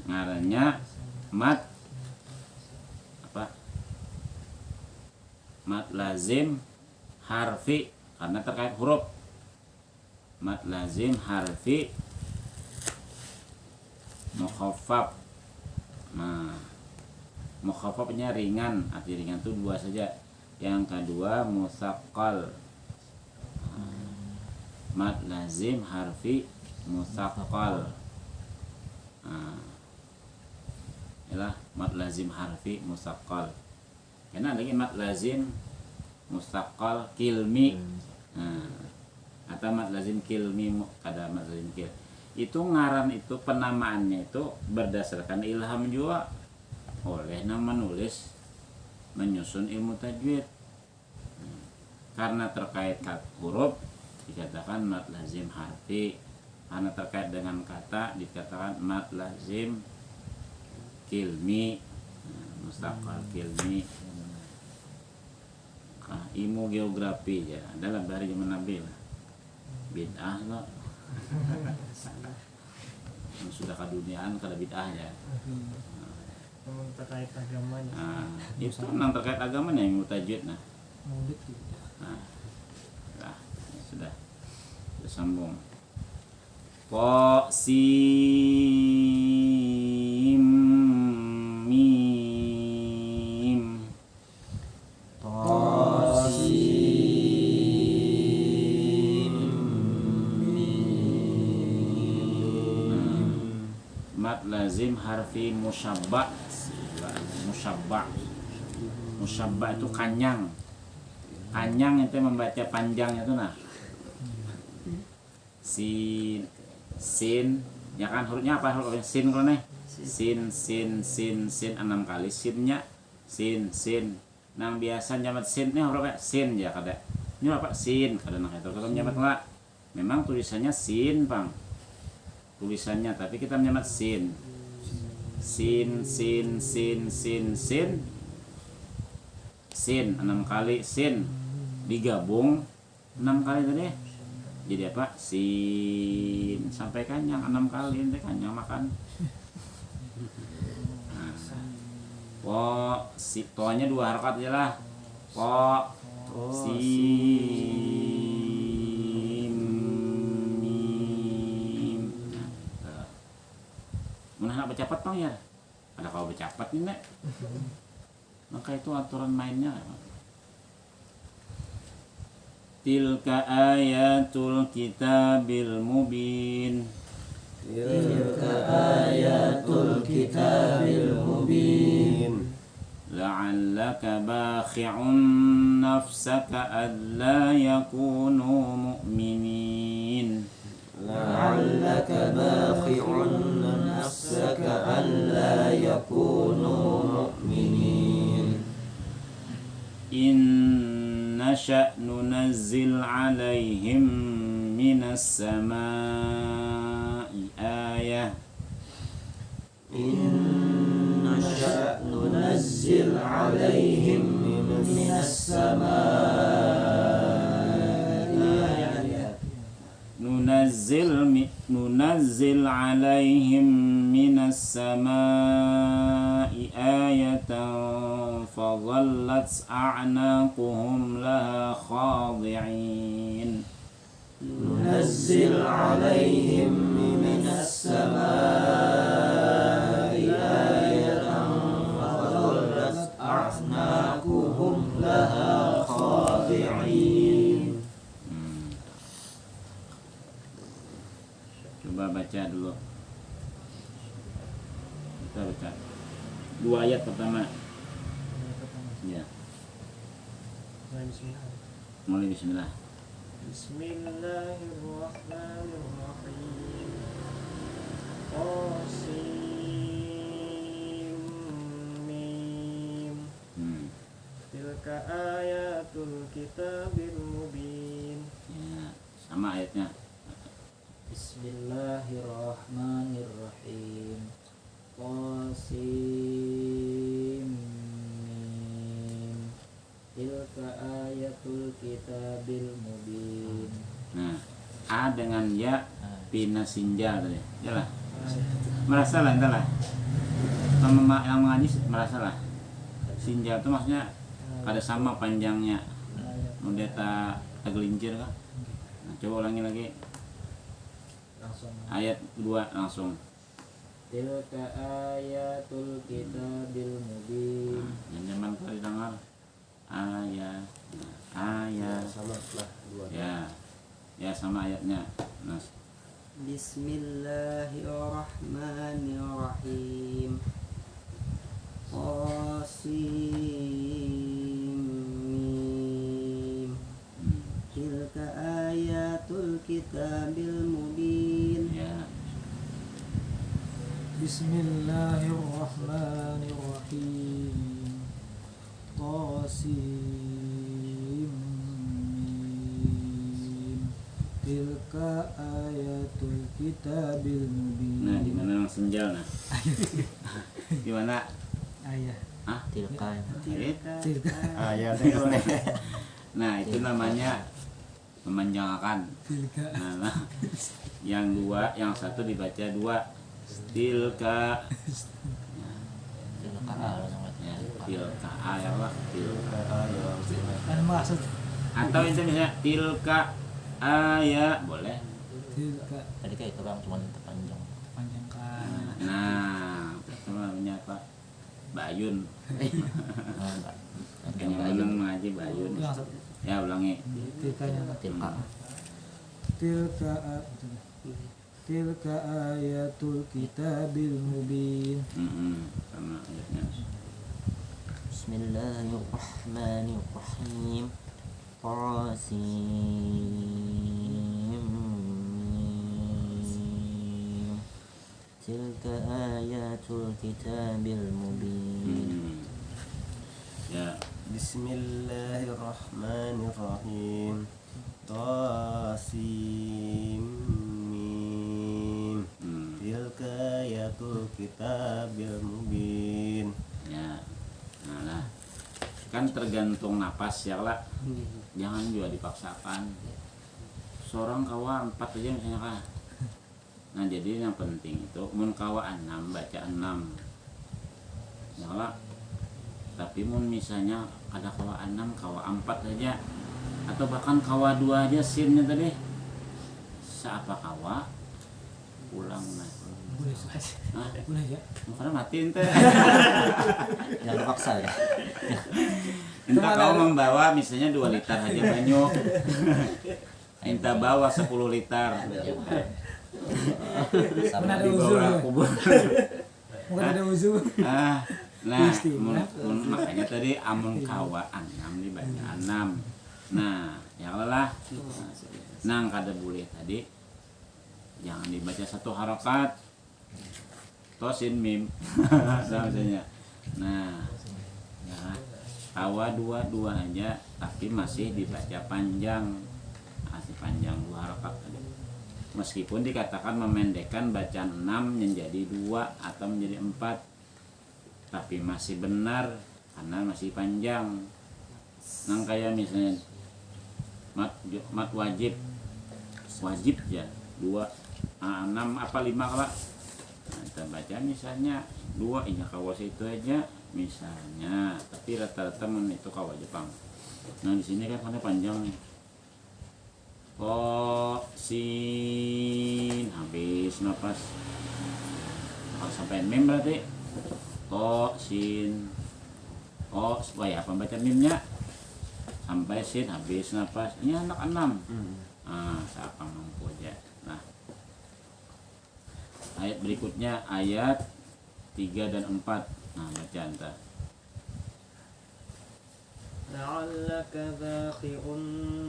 [SPEAKER 2] Ngarannya mat apa? Mat lazim harfi karena terkait huruf. Mat lazim harfi mukhaffaf. Nah, mukhaffafnya ringan, arti ringan itu 2 saja. Yang kedua musaqqal. Mat lazim harfi musaqqal. Ialah mat lazim harfi musaqqal. Karena lagi mat lazim musaqqal kilmi. Atau mat lazim kilmi kada mat lazim kil. Itu ngaran itu penamaannya itu berdasarkan ilham juga oleh nama nulis menyusun ilmu tajwid. Karena terkait huruf dikatakan mat lazim harfi, karena terkait dengan kata dikatakan mat lazim kilmi, mustaqal kilmi. Nah, ilmu geografi ya adalah dari zaman Nabi lah. Bid'ah lah. Sudah keduniaan kada bid'ah ya.
[SPEAKER 5] Memang terkait agamanya.
[SPEAKER 2] Nah, itu memang terkait agamanya ilmu tajwid nah. Nah, sudah sambung. Po sim mim. Mat lazim harfi musyabba. Musyabba itu kanyang. Kanyang itu membaca panjangnya itu nah. Sin ya kan hurufnya apa hurufnya sin kalau nih sin 6 kali sinnya sin nang biasa jamat sin ini hurufnya sin ya kada ini apa sin kada nang itu kalau jamat enggak memang tulisannya sin bang tulisannya tapi kita menjamat sin 6 kali sin digabung 6 kali tadi jadi apa sin sampai kanyang 6 kali nanti kanyang makan. Nah, po si toanya 2 harakat aja lah po sim mim. Nah, mana nak bercapat bang ya ada kau bercapat nih nek maka itu aturan mainnya. Tilka ayatul kitabil mubin.
[SPEAKER 3] Tilka ayatul kitabil mubin.
[SPEAKER 2] la'allaka bakhi'un nafsaka alla yakunu mu'minin.
[SPEAKER 3] لعلك باخع نفسك ألا يكونوا مؤمنين
[SPEAKER 2] إن نشأ ننزل عليهم من السماء آية
[SPEAKER 3] إن نشأ ننزل عليهم من السماء آية
[SPEAKER 2] ننزل عليهم من السماء آية فظلت أعناقهم لها خاضعين
[SPEAKER 3] ننزل عليهم من السماء آية فظلت أعناقهم لها خاضعين.
[SPEAKER 2] Coba baca dulu. Kita baca 2 ayat pertama. Ya, mulai bismillah.
[SPEAKER 5] Bismillahirrahmanirrahim. Qasim mim. Tilka ayatul kitabil mubin.
[SPEAKER 2] Ya, sama ayatnya.
[SPEAKER 6] Bismillahirrahmanirrahim. Qasim mim. Tilka ayatul kitabil mubin.
[SPEAKER 2] Nah, A dengan ya pina sinja tadi. Yalah. Merasalah entahlah. Yang mengaji merasalah. Sinja itu maksudnya kada sama panjangnya. Mudah tak gelincir kah? Nah, coba ulangi lagi. Ayat 2 langsung.
[SPEAKER 6] Tilka ayatul kitabil mubin.
[SPEAKER 2] Yang nyaman kali dengar. Ayat.
[SPEAKER 3] Sama lah 2.
[SPEAKER 2] Ya sama ayatnya. Nah,
[SPEAKER 6] Bismillahirrahmanirrahim. Qasim mim. Tilka ayatul kitabil mubin.
[SPEAKER 2] ya.
[SPEAKER 4] Bismillahirrahmanirrahim. Qasim mim. Tilka ayatul kitabil mubin.
[SPEAKER 2] Nah, di mana yang senjal nah? Di mana?
[SPEAKER 4] Ayah.
[SPEAKER 1] Tilka.
[SPEAKER 4] Tilka.
[SPEAKER 3] Ayat
[SPEAKER 2] Nah, itu namanya memanjangkan.
[SPEAKER 4] Tilka.
[SPEAKER 2] Nah, yang 2, yang 1 dibaca 2. Tilka.
[SPEAKER 1] Tilka
[SPEAKER 2] Ya, tilka ayat lah, tilka.
[SPEAKER 4] Kan maksud
[SPEAKER 2] Atau itu misalnya tilka ayat boleh.
[SPEAKER 4] tilka
[SPEAKER 1] Tadi kayak itu bang cuma terpanjang.
[SPEAKER 4] panjangkan.
[SPEAKER 2] Nah, itu namanya apa? Bayun.
[SPEAKER 1] Oh, enggak.
[SPEAKER 2] Yang Bayun mengaji Bayun.
[SPEAKER 4] Langsung
[SPEAKER 2] Ya, ulangi.
[SPEAKER 4] tilkanya.
[SPEAKER 1] Tilka.
[SPEAKER 4] Tilka ayatul kitabil mubin.
[SPEAKER 2] Sama ayatnya.
[SPEAKER 1] Bismillahirrahmanirrahim. Qasim. Tilka ayatul kitabil mubin.
[SPEAKER 2] Ya,
[SPEAKER 3] Bismillahirrahmanirrahim. Qasim mim. Tilka ayatul kitabil mubin.
[SPEAKER 2] ya. Nah, lah. Kan tergantung napas ya lah. Jangan juga dipaksakan. Seorang kawa 4 aja misalnya kah. Nah, jadi yang penting itu mun kawa 6 baca 6. Ya lah. Tapi mun misalnya ada kawa 6, kawa 4 aja. Atau bahkan kawa 2 aja sinnya tadi. Seapa kawa ulang nah.
[SPEAKER 4] Boleh saja.
[SPEAKER 2] Hah?
[SPEAKER 4] Boleh ya.
[SPEAKER 2] Makanya matiin teh.
[SPEAKER 1] Jangan paksa ya.
[SPEAKER 2] Entah kau membawa misalnya 2 liter aja banyak. Entah bawa 10 liter.
[SPEAKER 1] Sama
[SPEAKER 4] Mana ada
[SPEAKER 2] Dibawa
[SPEAKER 4] uzur.
[SPEAKER 2] kubur.
[SPEAKER 4] Mungkin ada uzur.
[SPEAKER 2] Nah,
[SPEAKER 4] Istilah.
[SPEAKER 2] makanya tadi amun kawa anam dibaca anam. Nah, ya lah. Nang kada boleh tadi jangan dibaca satu harokat. Tosin mim. Maksudnya. Nah, ya. Kawa dua aja tapi masih dibaca panjang. Masih panjang 2 harokat tadi. Meskipun dikatakan memendekkan bacaan 6 menjadi 2 atau menjadi 4, tapi masih benar karena masih panjang. Nang kayak misalnya mat wajib ya 2, 6 apa 5 kalau nah, kita baca misalnya 2 ini kawas itu aja misalnya, tapi rata-rata itu kawas Jepang. Nah di sini kan karena panjang nih. Sin habis napas kalau sampai mim berarti sin wah ya pembaca mimnya sampai sin habis napas. Ini anak 6. Nah siapa mampu aja. Nah ayat berikutnya ayat 3 dan 4. Nah baca anta.
[SPEAKER 5] لعلك باخع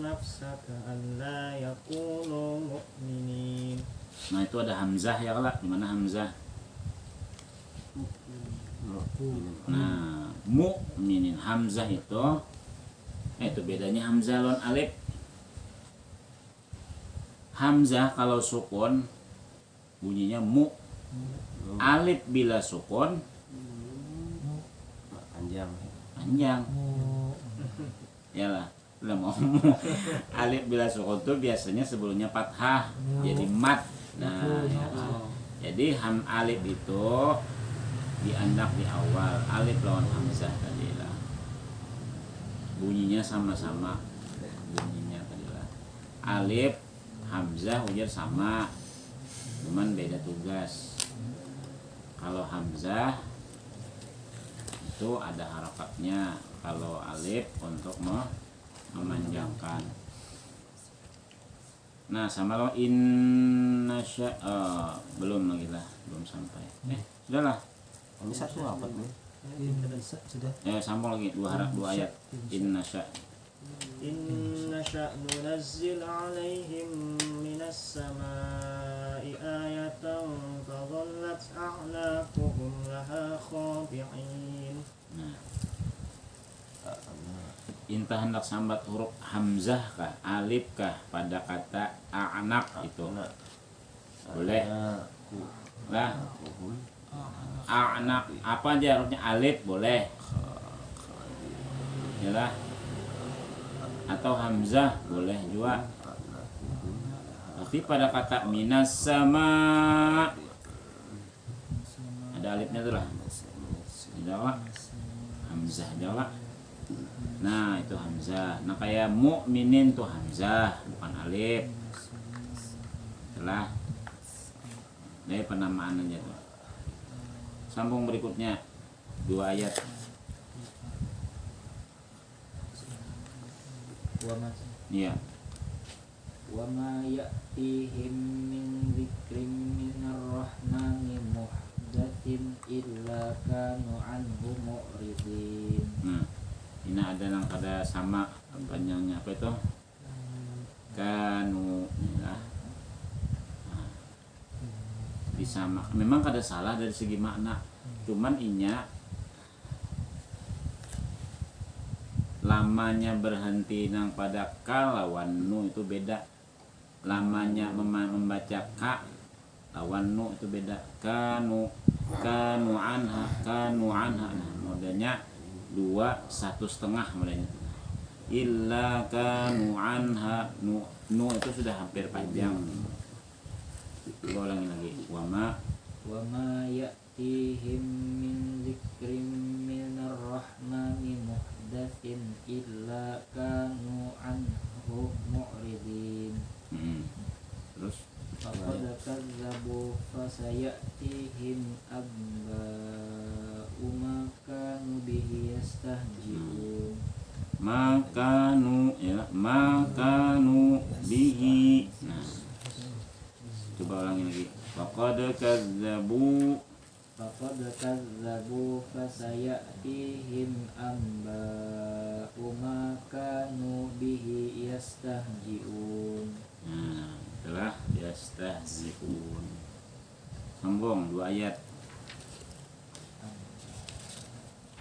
[SPEAKER 5] نفسك ألا يكونوا مؤمنين.
[SPEAKER 2] Nah itu ada hamzah ya kelak. Di mana hamzah? Nah mu'minin hamzah itu bedanya hamzah lawan alif. Hamzah kalau sukun bunyinya mu. Alif bila sukun
[SPEAKER 3] Panjang.
[SPEAKER 2] panjang. Yalah, udah mau alif bila sukun tuh biasanya sebelumnya fathah jadi mat. Nah, ya. Jadi alif itu dianak di awal, alif lawan hamzah tadi lah. Bunyinya sama-sama. Bunyinya tadi lah. Alif, hamzah ujar sama. Cuman beda tugas. Kalau hamzah itu ada harokatnya, kalau alif untuk memanjangkan. Nah sama lo innasya belum lagi lah, belum sampai. Sudahlah.
[SPEAKER 3] Ini satu apa nih?
[SPEAKER 4] Sudah.
[SPEAKER 2] Sambung lagi 2 ayat. Innasya.
[SPEAKER 5] إن نشأ ننزل عليهم من السماء آية فظلت أعناقهم لها خاضعين.
[SPEAKER 2] Nah. Intah hendak sambat huruf hamzah kah, alif kah pada kata anak itu. Boleh. Lah. Anak apa aja hurufnya alif boleh. Yalah. Atau hamzah boleh juga. Tapi pada kata minas sama ada alifnya tuh lah. Jawa hamzah Jawa. Nah itu hamzah. Nah kayak mukminin tuh hamzah bukan alif. Setelah dari penamaan aja tuh. Sambung berikutnya 2 ayat. Iya.
[SPEAKER 6] Wa ma ya'tihim min dzikrin minar rahmani muhdatsin illa kanu anhu mu'ridin.
[SPEAKER 2] Nah, ini ada yang pada sama panjangnya apa itu? Kanu ya. Nah, disama. Memang kada salah dari segi makna. Cuman inya lamanya berhenti nang pada ka lawan nu itu beda. Lamanya membaca ka lawan nu itu beda. Kanu anha. Nah, modelnya 2 1/2 modelnya. Illa kanu anha nu itu sudah hampir panjang. Coba ulangin lagi. Wa
[SPEAKER 6] ma ya'tihim min dzikrin minar rahmani muhdatsin illa kanu anhu mu'ridin.
[SPEAKER 2] Terus
[SPEAKER 6] Faqad kadzabu fasayatihim abba'u ma kanu bihi yastahzi'un.
[SPEAKER 2] makanu bihi. Nah, coba ulangin lagi. Faqad kadzabu
[SPEAKER 6] faqad kadzabu fasayatihim amba'u ma kanu bihi yastahji'un.
[SPEAKER 2] Nah, itulah yastahzi'un. Sambung 2 ayat.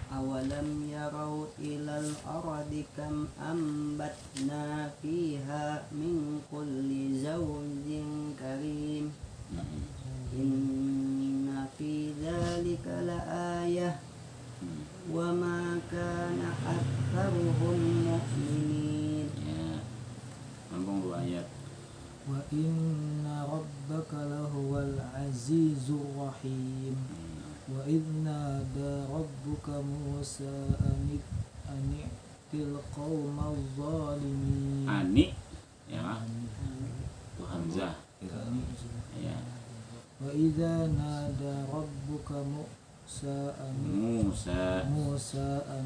[SPEAKER 7] أولم يروا إلى الأرض كم أنبتنا فيها من كل زوج كريم إن في ذلك لآية وما كان أكثرهم مؤمنين.
[SPEAKER 2] Ya. Sambung 2 ayat.
[SPEAKER 4] وإن ربك لهو العزيز الرحيم وإذ نادى ربك موسى أن ائت القوم الظالمين.
[SPEAKER 2] Ani ya. Itu hamzah. Ya.
[SPEAKER 4] وإذا نادى ربك موسى أن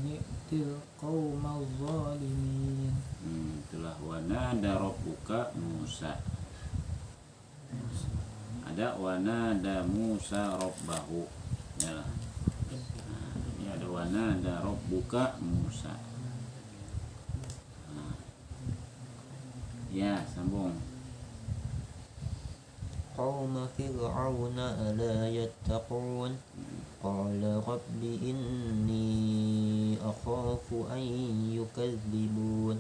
[SPEAKER 4] ائت القوم الظالمين.
[SPEAKER 2] Itulah wanada rabbuka Musa. Ada wanada Musa rabbahu. Ya. Nah, ini ada wanada rabbuka Musa. Nah. Ya, sambung.
[SPEAKER 1] قوم فرعون ألا يتقون قال رب إني أخاف أن يكذبون.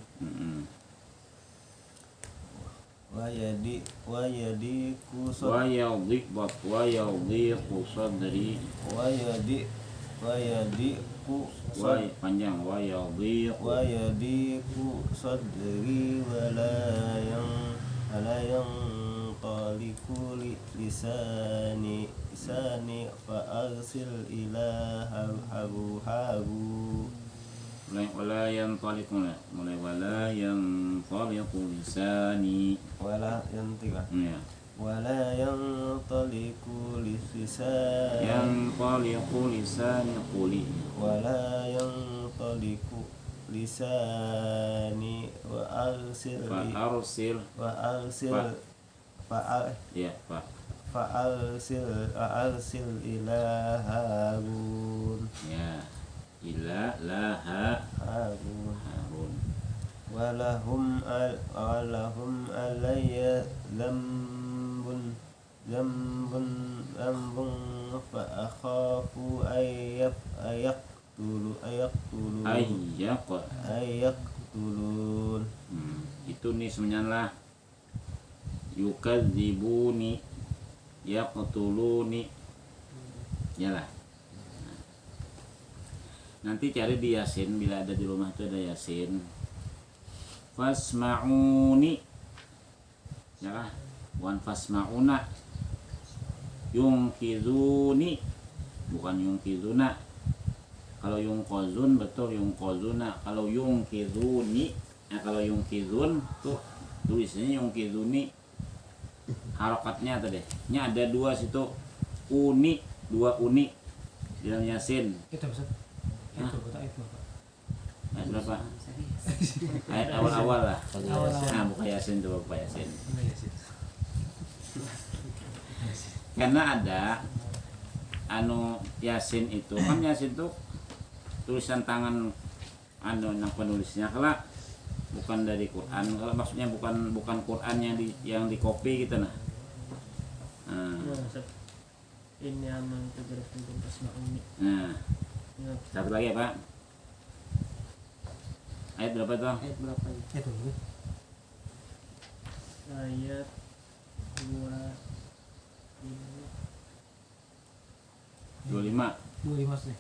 [SPEAKER 3] Wayadiku
[SPEAKER 2] Wayadhiqu sadri. Panjang
[SPEAKER 3] wayadiku sadri wala yang taliku lisani fa arsil ila haru
[SPEAKER 2] Wala yang taliqu lisani.
[SPEAKER 3] wala yantiqa
[SPEAKER 2] Ya.
[SPEAKER 3] wala yang taliku lisani
[SPEAKER 2] Yang taliqu lisani quli.
[SPEAKER 3] wala yang taliku lisani wa arsil
[SPEAKER 2] Ya, Pak.
[SPEAKER 3] fa'arsil ila Harun
[SPEAKER 2] Ya. Ila laha Harun.
[SPEAKER 3] walahum alayya dhanbun fa akhafu ayaktulun.
[SPEAKER 2] Itu nih sebenarnya lah yukadzibuni yaqtuluni. Yalah. Nanti cari di Yasin, bila ada di rumah itu ada Yasin. Fasma'uni. Yalah. Wan fasma'una. Yungkizuni. Bukan yungkizuna. Kalau yungkozun betul yungkozuna. Kalau yungkizuni, kalau yungkizun tuh tulisannya yungkizuni. Harokatnya tadi. Ini ada 2 situ. Uni, 2 uni di dalam Yasin.
[SPEAKER 4] Itu Ustaz. Itu Pak.
[SPEAKER 2] Ayat berapa? Ayat awal-awal lah.
[SPEAKER 4] Awal-awal.
[SPEAKER 2] Nah, buka Yasin, coba buka Yasin. Karena ada Yasin itu kan Yasin itu tulisan tangan yang penulisnya kalau bukan dari Quran, kalau maksudnya bukan Quran yang di copy gitu nah.
[SPEAKER 5] Ini aman terberkuntung tasma'uni.
[SPEAKER 2] Nah, satu lagi ya Pak. Ayat berapa tuh?
[SPEAKER 7] Ayat berapa ini?
[SPEAKER 4] Itu.
[SPEAKER 5] Ayat
[SPEAKER 2] 25.
[SPEAKER 4] 25 sih.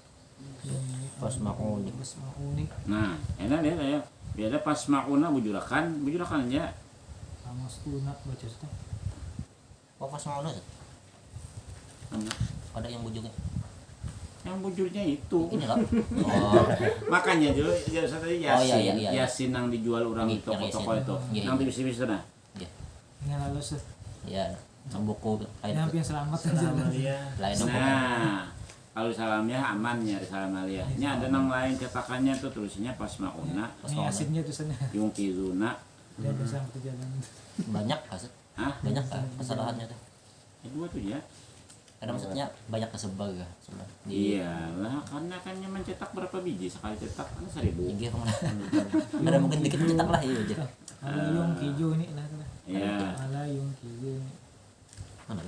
[SPEAKER 1] Fasma'uni.
[SPEAKER 4] Fasma'uni.
[SPEAKER 2] Nah, enak ya saya. Biasa pas mauna bujurakan aja.
[SPEAKER 4] Amastuna baca Ustaz.
[SPEAKER 1] Oh, fasma'una.
[SPEAKER 2] Mana?
[SPEAKER 1] Ada yang bujurnya.
[SPEAKER 2] Yang bujurnya itu.
[SPEAKER 1] Ini lah. Oh,
[SPEAKER 2] Makanya dulu ya tadi Yasin,
[SPEAKER 1] iya.
[SPEAKER 2] Yasin yang dijual orang di
[SPEAKER 1] Yang
[SPEAKER 2] toko-toko
[SPEAKER 1] Yasin.
[SPEAKER 2] itu.
[SPEAKER 1] Iya,
[SPEAKER 2] Yang
[SPEAKER 1] iya.
[SPEAKER 2] tipis-tipis itu nah.
[SPEAKER 4] Yang lalu Ustaz.
[SPEAKER 1] ya. Yang buku
[SPEAKER 4] Yang hampir selamat
[SPEAKER 5] Amalia.
[SPEAKER 1] lain buku.
[SPEAKER 2] Nah, kalau salamnya aman ya salam aliyah. Ini ada yang lain cetakannya tuh tulisannya pas mauna,
[SPEAKER 4] Ini asinnya tulisannya.
[SPEAKER 2] yungkizuna.
[SPEAKER 4] Dia bisa perjalanan.
[SPEAKER 1] Banyak kaset.
[SPEAKER 2] Hah?
[SPEAKER 1] Banyak kan kesalahannya tuh.
[SPEAKER 2] Dua tuh ya.
[SPEAKER 1] Karena maksudnya banyak kesebar ya sebenarnya.
[SPEAKER 2] Iyalah, karena kan yang mencetak berapa biji sekali cetak kan 1000.
[SPEAKER 1] Iya kemana? Ada mungkin dikit cetak lah iya aja.
[SPEAKER 4] Ala yung kijo ni lah.
[SPEAKER 2] Iya.
[SPEAKER 4] Ala yung kijo ni.
[SPEAKER 1] Mana?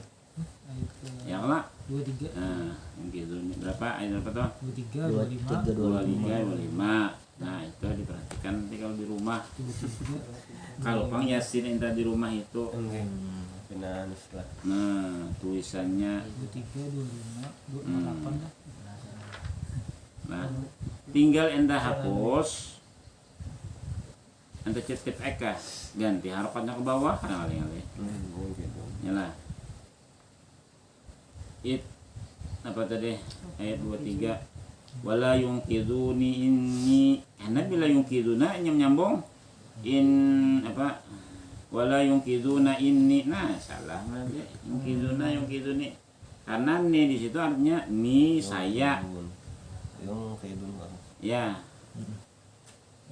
[SPEAKER 4] Ayat ke
[SPEAKER 2] Ya lah.
[SPEAKER 4] 23.
[SPEAKER 2] Nah, yang gitu ini berapa? Ayat berapa tuh?
[SPEAKER 4] 23, 25,
[SPEAKER 2] 23, 25. Nah, itu diperhatikan nanti kalau di rumah.
[SPEAKER 4] 23.
[SPEAKER 2] Kalau Bang Yasin yang di rumah itu,
[SPEAKER 3] Enggak. Kena lah.
[SPEAKER 2] nah tulisannya,
[SPEAKER 4] 23, 25, 28 lah.
[SPEAKER 2] nah tinggal anda hapus, anda cetak eka, ganti harokatnya ke bawah, kali-kali. Nyala. Apa tadi? Ayat 23. Wala yungkiduni inni. Karena bila yungkiduna nyambung in apa? Wala yungkiduna inni. Nah, salah lagi. Yungkiduni. Karena ni di situ artinya ni saya.
[SPEAKER 3] Yung kaidun bang.
[SPEAKER 2] Ya.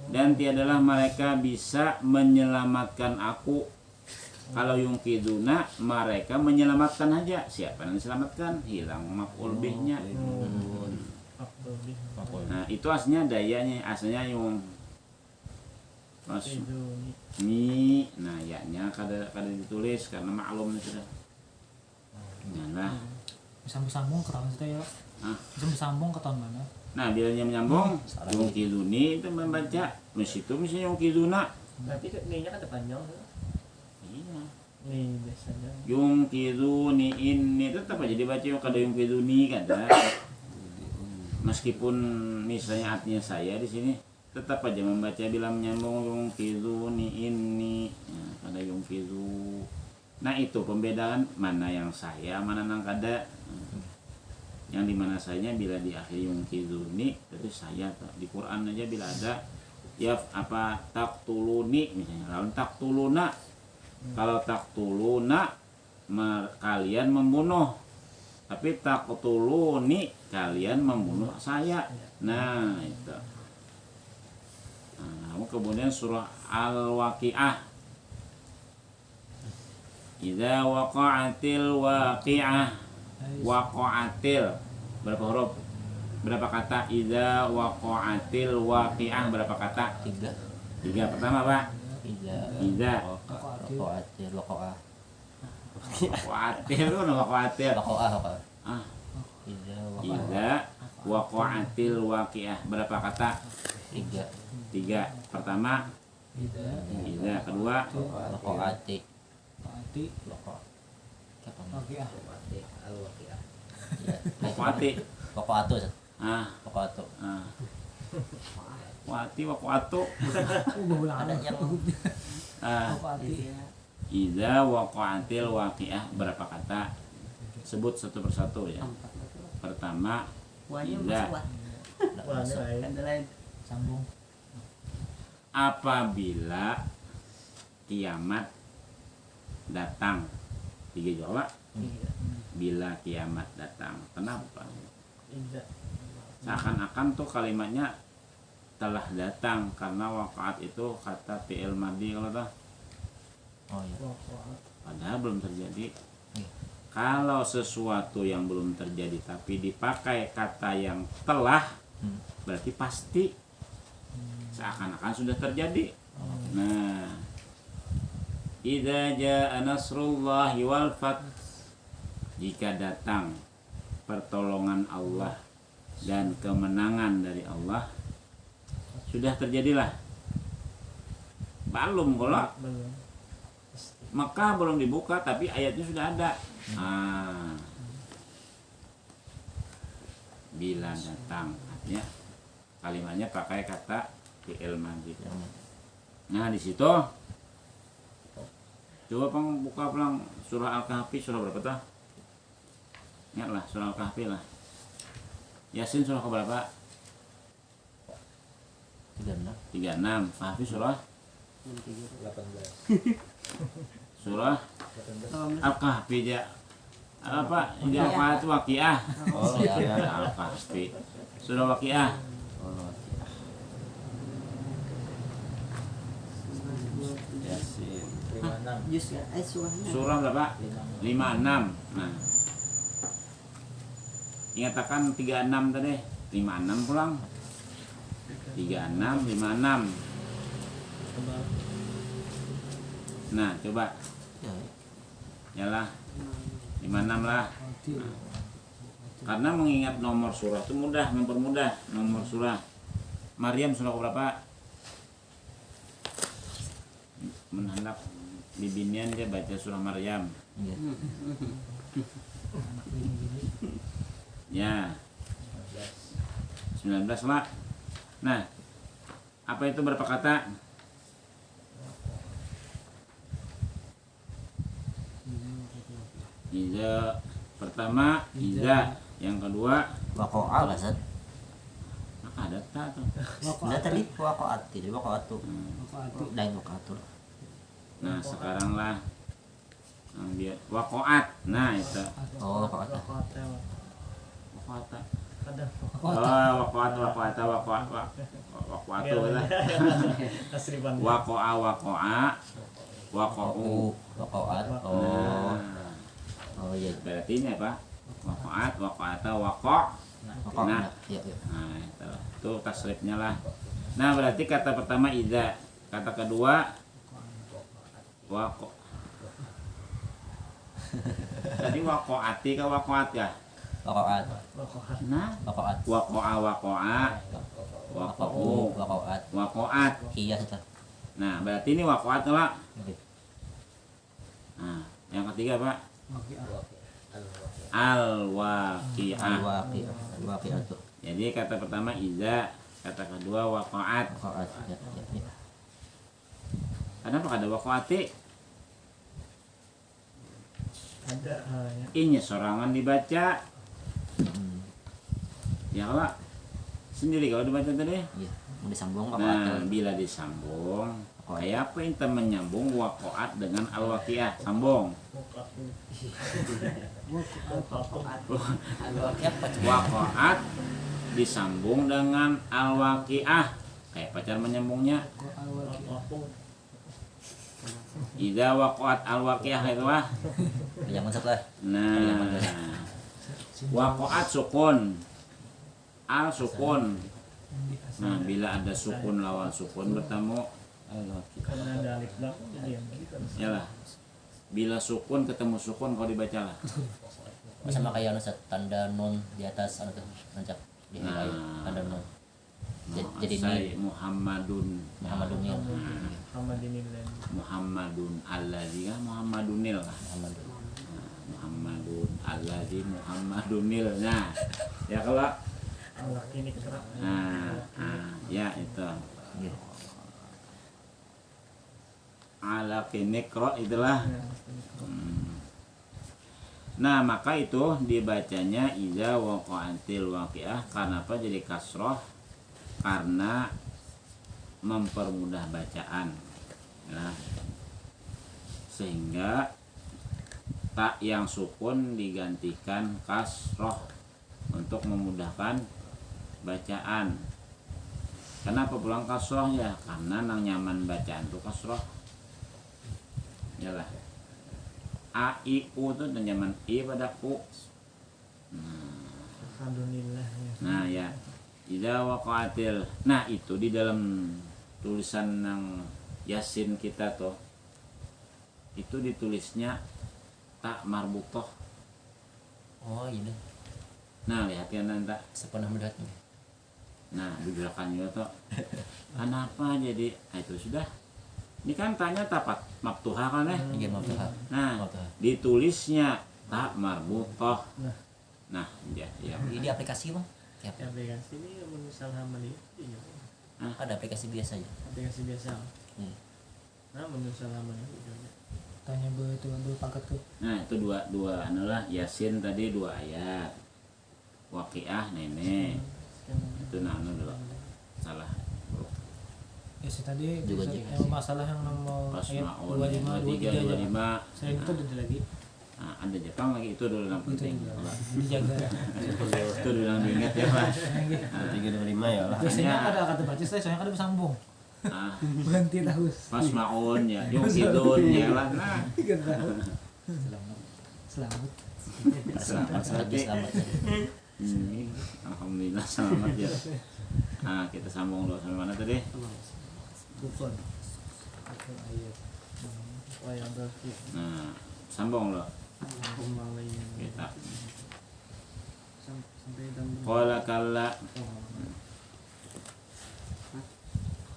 [SPEAKER 2] Dan tiadalah mereka bisa menyelamatkan aku. Kalau yungkiduna mereka menyelamatkan aja. Siapa yang diselamatkan? Hilang maf'ul bihnya. Nah, itu aslinya dayanya, aslinya yung pas mi, nah ya-nya kada ditulis karena maklum sudah. Nah,
[SPEAKER 4] Sambung-sambung ke tahun kita ya.
[SPEAKER 2] Ah.
[SPEAKER 4] Sambung ke tahun mana?
[SPEAKER 2] nah bilanya menyambung yungkiduni itu membaca mesitu misalnya yungkiduna.
[SPEAKER 5] Berarti nih-nya kan panjang.
[SPEAKER 2] Iya.
[SPEAKER 5] Nih biasanya.
[SPEAKER 2] Yungkiduni ini tetap aja dibaca yung kada yungkiduni kada. Meskipun misalnya artinya saya di sini tetap aja membaca bila menyambung yungkiduni ini, nah, kada yungkidu. Nah itu pembedaan mana yang saya, mana yang kada. Yang dimana saya bila di akhir yungkiduni itu saya di Quran aja bila ada ya apa taktuluni misalnya lawan taktuluna. Kalau taktuluna kalian membunuh, tapi taktuluni kalian membunuh saya. Nah itu. Nah, kemudian surah Al-Waqi'ah. Idza waqa'atil waqi'ah. Waqa'atil berapa huruf? Berapa kata? Idza waqa'atil waqi'ah berapa kata?
[SPEAKER 1] 3.
[SPEAKER 2] 3. Pertama, Pak. Idza
[SPEAKER 1] Waqa'atil waqa'ah.
[SPEAKER 2] waqa'atil kan waqa'atil.
[SPEAKER 1] Waqa'ah.
[SPEAKER 2] Ah,
[SPEAKER 1] Idza
[SPEAKER 2] idza waqa'atil waqi'ah berapa kata?
[SPEAKER 1] 3.
[SPEAKER 2] 3. Pertama, idza. Kedua,
[SPEAKER 1] Waqa'ati.
[SPEAKER 4] Pati, oke ah.
[SPEAKER 6] Al-Waqi'ah.
[SPEAKER 2] waqa'ati.
[SPEAKER 1] Waqa'atu.
[SPEAKER 2] Ah,
[SPEAKER 1] Waqa'atu.
[SPEAKER 2] ah. Waqa'atu.
[SPEAKER 4] Oh, berulang
[SPEAKER 1] Ada yang
[SPEAKER 2] Ah,
[SPEAKER 4] Pati.
[SPEAKER 2] idza waqa'atil waqi'ah berapa kata? Sebut satu persatu ya. Pertama,
[SPEAKER 7] Wanya
[SPEAKER 2] idza.
[SPEAKER 7] masalah.
[SPEAKER 5] Wah, ini lain.
[SPEAKER 7] Ada lain.
[SPEAKER 4] Sambung.
[SPEAKER 2] Apabila kiamat datang. 3 jawab. Bila kiamat datang. Kenapa?
[SPEAKER 5] Tidak.
[SPEAKER 2] Seakan-akan tuh kalimatnya telah datang karena waqa'at itu kata fi'il madhi kalau tuh.
[SPEAKER 1] Oh iya.
[SPEAKER 2] Padahal belum terjadi.
[SPEAKER 1] Iya.
[SPEAKER 2] Kalau sesuatu yang belum terjadi tapi dipakai kata yang telah, berarti pasti seakan-akan sudah terjadi. Nah, idza jaa nasrullahi wal fath, jika datang pertolongan Allah dan kemenangan dari Allah, sudah terjadilah. Belum kalau
[SPEAKER 5] Belum.
[SPEAKER 2] Mekah belum dibuka tapi ayatnya sudah ada. Ah. Bila datang, artinya kalimatnya pakai kata fi'il madhi. Nah di situ coba Pang buka pelang surah Al-Kahfi surah berapa tuh? Ingatlah surah Al-Kahfi lah. Yasin surah keberapa? 36. Kahfi surah
[SPEAKER 6] 18.
[SPEAKER 2] surah Al-Kahfi aja. Apa? Ini apa itu Waqi'ah?
[SPEAKER 3] Oh, ya.
[SPEAKER 2] Al-Kahfi. Surah Waqi'ah.
[SPEAKER 3] Yasin.
[SPEAKER 6] 56.
[SPEAKER 7] Jus ya, surahnya.
[SPEAKER 2] Surah berapa? 56. Nah, Ingatakan 36 tadi. 56 pulang. 36, 56. Nah, coba.
[SPEAKER 1] Ya,
[SPEAKER 2] Yalah. 56 lah. Karena mengingat nomor surah itu mudah, mempermudah nomor surah. Maryam surah berapa? Menhendak bibinian dia baca surah Maryam.
[SPEAKER 1] iya.
[SPEAKER 2] Ya. 19 lah. Nah, apa itu berapa kata? Iza pertama, iza. Yang kedua,
[SPEAKER 1] Waqa'a lah Zat.
[SPEAKER 2] ada tak tuh?
[SPEAKER 1] Zat tadi waqa'at, jadi waqa'atu.
[SPEAKER 2] Hmm.
[SPEAKER 1] Lain waqa'atu.
[SPEAKER 2] Nah, sekarang lah dia waqa'at. Nah, itu.
[SPEAKER 1] Oh, waqa'at.
[SPEAKER 5] Hotel.
[SPEAKER 2] Waqa'at.
[SPEAKER 5] Ada.
[SPEAKER 2] Oh, waqa'atu lah.
[SPEAKER 5] Asriban.
[SPEAKER 2] Waqa'u.
[SPEAKER 1] Waqa'at. Oh.
[SPEAKER 2] Nah,
[SPEAKER 1] Oh iya.
[SPEAKER 2] berarti ini apa? Waqa'at, waqa'ata,
[SPEAKER 1] Waqa'at.
[SPEAKER 2] Nah.
[SPEAKER 1] Iya, iya.
[SPEAKER 2] Nah, itu tasrifnya lah. Nah, berarti kata pertama idza, kata kedua waqo. Tadi waqa'ati ke waqa'at ya?
[SPEAKER 1] Waqa'at.
[SPEAKER 2] Nah,
[SPEAKER 1] Waqa'at.
[SPEAKER 2] waqa'u.
[SPEAKER 1] Waqa'at.
[SPEAKER 2] Waqa'at.
[SPEAKER 1] Iya, Zat.
[SPEAKER 2] Nah, berarti ini waqa'at Pak.
[SPEAKER 1] Iya.
[SPEAKER 2] Nah, yang ketiga Pak, al-waqi'ah.
[SPEAKER 1] Al-waqi'atu.
[SPEAKER 2] Jadi kata pertama idza, kata kedua waqa'at.
[SPEAKER 1] Waqa'at. Ya, ya, ya.
[SPEAKER 2] Kenapa ada waqa'ati?
[SPEAKER 5] Ada. Ya.
[SPEAKER 2] Ini sorangan dibaca. Ya kalau sendiri kalau dibaca tadi.
[SPEAKER 1] Iya. Mau disambung
[SPEAKER 2] Nah,
[SPEAKER 1] waqa'at.
[SPEAKER 2] bila disambung, kayak apa ente menyambung waqa'at dengan al-waqi'ah? Sambung.
[SPEAKER 1] Apa coba?
[SPEAKER 2] Waqa'at disambung dengan al-waqi'ah. Kayak pacar menyambungnya. Idza waqa'at al-waqi'ah itu lah.
[SPEAKER 1] Yang mana lah?
[SPEAKER 2] Nah, waqa'at sukun. Al sukun. Nah, bila ada sukun lawan sukun bertemu,
[SPEAKER 5] Karena ada alif lam jadi yang gitu.
[SPEAKER 2] yalah. Bila sukun ketemu sukun kau dibaca lah.
[SPEAKER 1] Sama kayak Zat, tanda nun di atas anu tuh, nancap di
[SPEAKER 2] Nah.
[SPEAKER 1] akhir tanda nun. Jadi
[SPEAKER 2] Sai
[SPEAKER 1] ini
[SPEAKER 2] Muhammadun.
[SPEAKER 1] Muhammadunil.
[SPEAKER 5] Muhammadinillah.
[SPEAKER 2] Muhammadun alladzi kan Muhammadunil lah.
[SPEAKER 1] Muhammadun.
[SPEAKER 2] Muhammadun alladzi Muhammadunil. Nah, ya kalau
[SPEAKER 5] Allah ini kerak.
[SPEAKER 2] ya itu.
[SPEAKER 1] Iya.
[SPEAKER 2] Ala kinikro itulah. Nah, maka itu dibacanya idza waqa'atil waqi'ah. Karena apa jadi kasroh? Karena mempermudah bacaan. Nah, sehingga tak yang sukun digantikan kasroh untuk memudahkan bacaan. Kenapa pulang kasroh ya? Karena nang nyaman bacaan tuh kasroh. Yalah. A I U tuh nyaman I pada U.
[SPEAKER 5] Alhamdulillah ya.
[SPEAKER 2] Nah ya. Idza waqa'atil. Nah, itu di dalam tulisan nang Yasin kita tuh. Itu ditulisnya tak marbutoh.
[SPEAKER 1] Oh iya deh.
[SPEAKER 2] Nah, lihat ya nanti.
[SPEAKER 1] Sepernah melihatnya.
[SPEAKER 2] Nah, dijelaskan juga tuh. Kenapa jadi itu sudah. Ini kan tanya tapat maftuhah kan ya?
[SPEAKER 1] Iya mau tuh.
[SPEAKER 2] Nah,
[SPEAKER 1] Mau tuh.
[SPEAKER 2] ditulisnya tak marbutoh. Nah, ya.
[SPEAKER 1] Di aplikasi bang. Ya,
[SPEAKER 5] Ya, aplikasi ini menyesal hama itu.
[SPEAKER 1] ada aplikasi biasa ya.
[SPEAKER 5] Aplikasi biasa.
[SPEAKER 1] Hmm.
[SPEAKER 5] Nah, menyesal hama itu.
[SPEAKER 4] Tanya itu paket tuh.
[SPEAKER 2] Nah, itu dua anulah Yasin tadi 2 ayat. Waqiah nenek. Itu nanu dulu. Salah.
[SPEAKER 4] Ya sih tadi
[SPEAKER 1] Juga
[SPEAKER 4] yang masalah yang nomor
[SPEAKER 2] Pas
[SPEAKER 4] ayat
[SPEAKER 2] maun
[SPEAKER 4] 25
[SPEAKER 2] 23
[SPEAKER 4] 23
[SPEAKER 2] 25.
[SPEAKER 4] Selain itu ada lagi.
[SPEAKER 2] Nah, ada Jepang lagi itu dulu yang
[SPEAKER 4] Itu
[SPEAKER 2] penting.
[SPEAKER 4] juga dijaga.
[SPEAKER 2] Itu dulu yang diingat ya, Pak.
[SPEAKER 3] 325 ya lah.
[SPEAKER 4] Biasanya ada kata baca saya soalnya kan ada sambung.
[SPEAKER 2] Nah,
[SPEAKER 4] Berhenti terus.
[SPEAKER 2] pas maun ya, yung sidon ya lah. Nah,
[SPEAKER 4] Tiga tahun. Selamat.
[SPEAKER 2] selamat
[SPEAKER 1] Lagi
[SPEAKER 2] lagi.
[SPEAKER 1] selamat.
[SPEAKER 2] Alhamdulillah selamat ya. Nah, kita sambung dulu sampai mana tadi?
[SPEAKER 4] Bukan.
[SPEAKER 6] ayat
[SPEAKER 5] Oh yang berarti
[SPEAKER 2] Nah, sambung dulu
[SPEAKER 5] kembang lainnya.
[SPEAKER 2] kita.
[SPEAKER 5] Sampai dan
[SPEAKER 2] Qala kalla.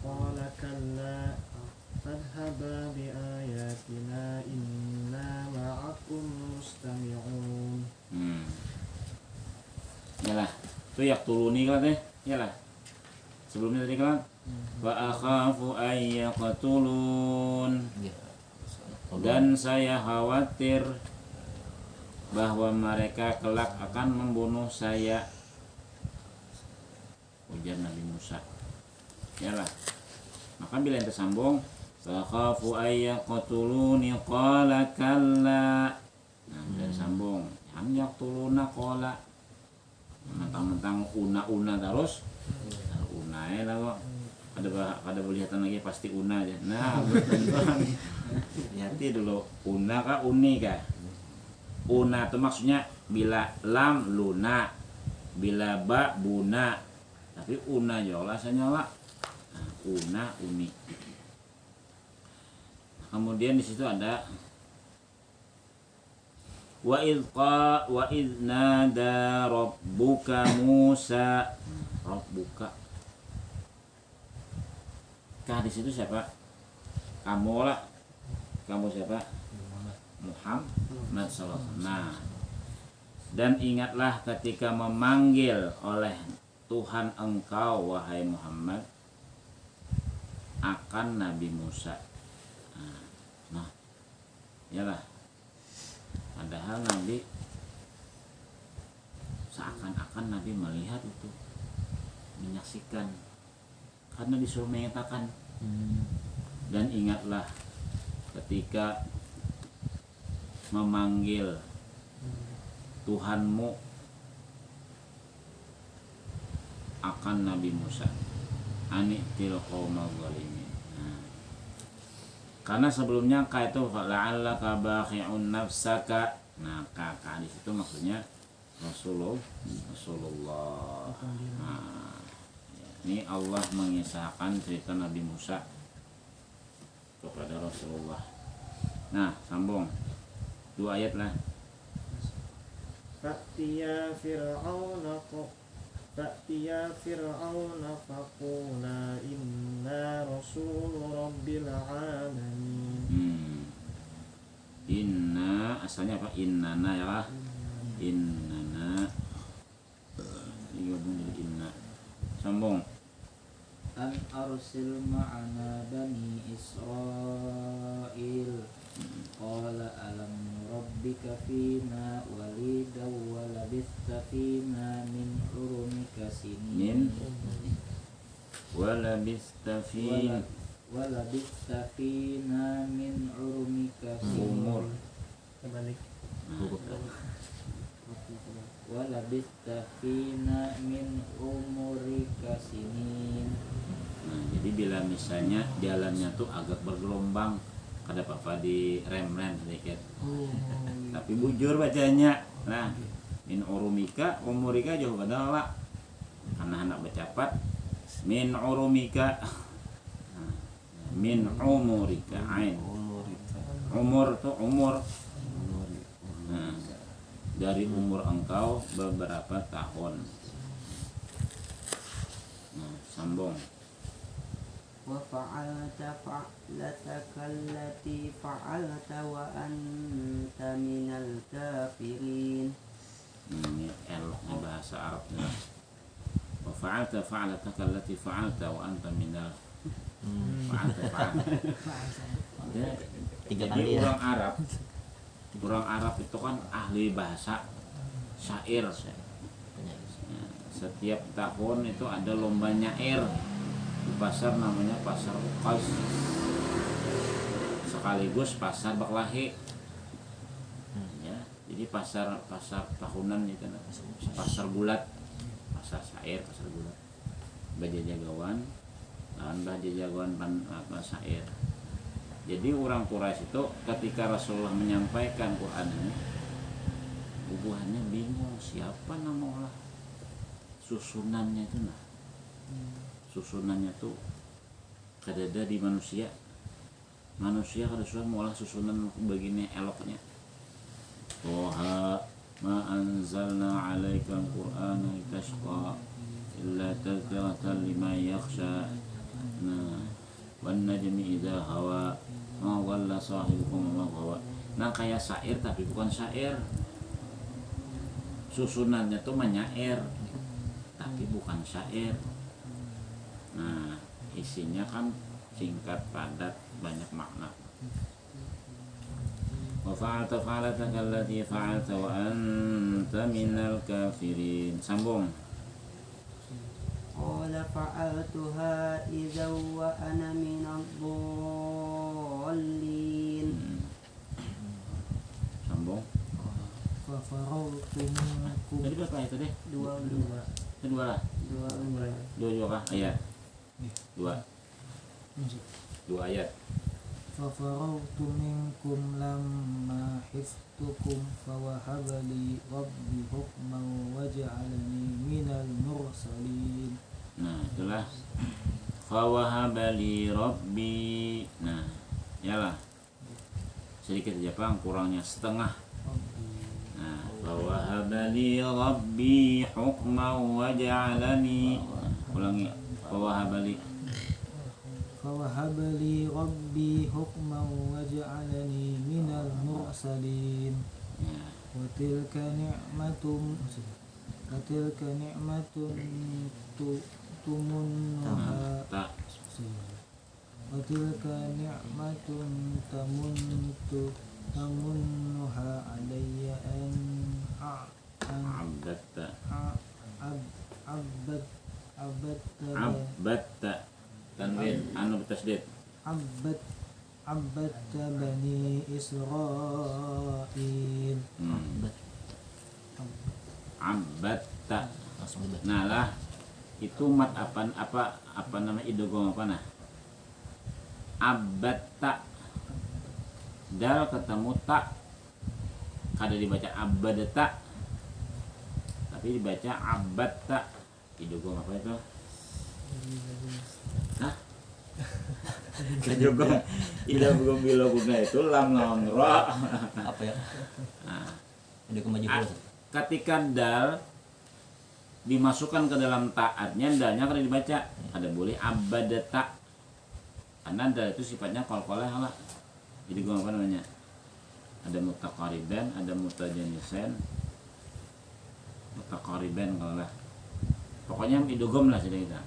[SPEAKER 5] Qala kalla fadhhaba bi ayatina inna ma'akum mustami'un.
[SPEAKER 2] Yalah. Itu yaqtuluni kan teh? Yalah. Sebelumnya tadi kan wa akhafu ay yaqtulun.
[SPEAKER 1] Ya.
[SPEAKER 2] Dan saya khawatir bahwa mereka kelak akan membunuh saya. Ujar Nabi Musa. Yalah. Maka bila yang tersambung fakhafu ayyaqtuluni qala kalla. Nah, dan sambung yang yaqtuluna qala. Mentang-mentang una terus. Una ya lah kok. Ada kelihatan lagi pasti una aja. Nah, betul. Hati dulu una kah uni kah? Una itu maksudnya bila lam luna, bila ba buna. Tapi una jola senyola. Nah, una uni. Kemudian di situ ada wa idh nada rabbuka Musa. Rabbuka. Kah di situ siapa? Kamu lah. Kamu siapa? Muhammad sallallahu alaihi wasallam. Nah, dan ingatlah ketika memanggil oleh Tuhan engkau wahai Muhammad akan Nabi Musa. Nah, yalah. Padahal Nabi seakan-akan Nabi melihat itu, menyaksikan, karena disuruh mengatakan. Dan ingatlah ketika memanggil Tuhanmu akan Nabi Musa, ani'til qaumal zalimin. Karena sebelumnya ka itu la'allaka bakhi'un nafsaka. Nah, kakak di situ maksudnya Rasulullah. Nah, ini Allah mengisahkan cerita Nabi Musa kepada Rasulullah. Nah, sambung 2 ayat lah.
[SPEAKER 5] Fa'tiya fir'auna faqula inna rasul rabbil alamin.
[SPEAKER 2] Inna asalnya apa? Innana ya lah. Innana. Inna. Sambung.
[SPEAKER 6] an arsil ma'ana bani Israil qala alam rabbika fina walidaw wa labista fina min urumika sinin
[SPEAKER 2] Walabista
[SPEAKER 6] fina min urumika
[SPEAKER 2] umur.
[SPEAKER 5] Kembali.
[SPEAKER 6] walabista fina min umurika sinin.
[SPEAKER 2] Nah, jadi bila misalnya jalannya tuh agak bergelombang, kada apa-apa di rem-rem sedikit. Tapi bujur bacanya. Nah, min urumika, umurika jauh badala. Karena anak bercapat min urumika. Nah, min umurika ain. Umur tuh umur. Nah, dari umur engkau beberapa tahun. Nah, sambung.
[SPEAKER 7] Wa fa'alta fa'lataka allati fa'alta wa anta minal kafirin.
[SPEAKER 2] Ini eloknya bahasa Arabnya. Wa fa'alta fa'lataka allati fa'alta wa anta minal fa'alta.
[SPEAKER 1] Tiga
[SPEAKER 2] Jadi
[SPEAKER 1] kali ya.
[SPEAKER 2] orang Arab itu kan ahli bahasa syair. Ya, setiap tahun itu ada lomba nyair di pasar, namanya pasar Uqas, sekaligus pasar Baklahi. Ya, jadi pasar tahunan itu, pasar bulat, pasar syair, pasar bulat. Baja jagawan, lawan baja jagawan syair. Jadi orang Quraisy itu ketika Rasulullah menyampaikan Quran ini, bubuhannya bingung siapa nama Allah. susunannya itu nah. Susunannya tuh kadada di manusia. Manusia kada suka mengolah susunan begini eloknya. Toha ma anzalna 'alaikal qur'ana litashqa illa tadhkiratan liman yakhsha. Nah, wan najmi idza hawa ma dhalla sahibukum wa ma ghawa. Nah, kayak syair tapi bukan syair. Susunannya tuh menyair tapi bukan syair. Nah, isinya kan singkat, padat, banyak makna. Wa fa'alta fa'alataka allati fa'alta wa anta minal kafirin. Sambung.
[SPEAKER 7] قال فعلتها إذا وأنا من الضالين.
[SPEAKER 2] Sambung.
[SPEAKER 4] Fafarautu minkum.
[SPEAKER 2] Tadi berapa ayat tadi?
[SPEAKER 7] Dua
[SPEAKER 2] Kedua lah. Dua kah? Ayat. Dua ayat.
[SPEAKER 4] Fafarautu minkum lamma hiftukum fawahabali rabbi hukman waj'alani minal mursalin.
[SPEAKER 2] Nah, itulah fawahabali rabbi. Nah, yalah. Sedikit aja Bang, kurangnya setengah. Nah, fawahabali rabbi hukman waj'alani. Ulangi.
[SPEAKER 4] Fawahabali rabbi hukman waj'alani minal mursalin.
[SPEAKER 2] Ya.
[SPEAKER 4] Wa tilka ni'matun tumunnuha.
[SPEAKER 2] Tak.
[SPEAKER 4] Wa tilka ni'matun tamunnuha alayya an
[SPEAKER 2] Abbatta.
[SPEAKER 4] abbatta
[SPEAKER 2] Tanwin anu bertasdid.
[SPEAKER 4] abbatta bani Israil.
[SPEAKER 2] Abbatta.
[SPEAKER 1] Langsung dibaca.
[SPEAKER 2] Nah lah itu mat apa nama idgham apa nah? Abbatta. Dal ketemu tak. Kada dibaca abadata. Tapi dibaca abbatta. Idgham apa itu? Hah? Idgham. Idgham bila guna itu lam lawan ra.
[SPEAKER 1] Apa ya?
[SPEAKER 2] Nah,
[SPEAKER 1] Udah kemaju dulu.
[SPEAKER 2] ketika dal dimasukkan ke dalam taatnya, dalnya kada dibaca, ada boleh abadata, karena dal itu sifatnya qalqalah lah. Jadi gua apa namanya, ada mutaqariban, ada mutajanisan, mutaqariban kalau lah, pokoknya idgham lah sudah kita.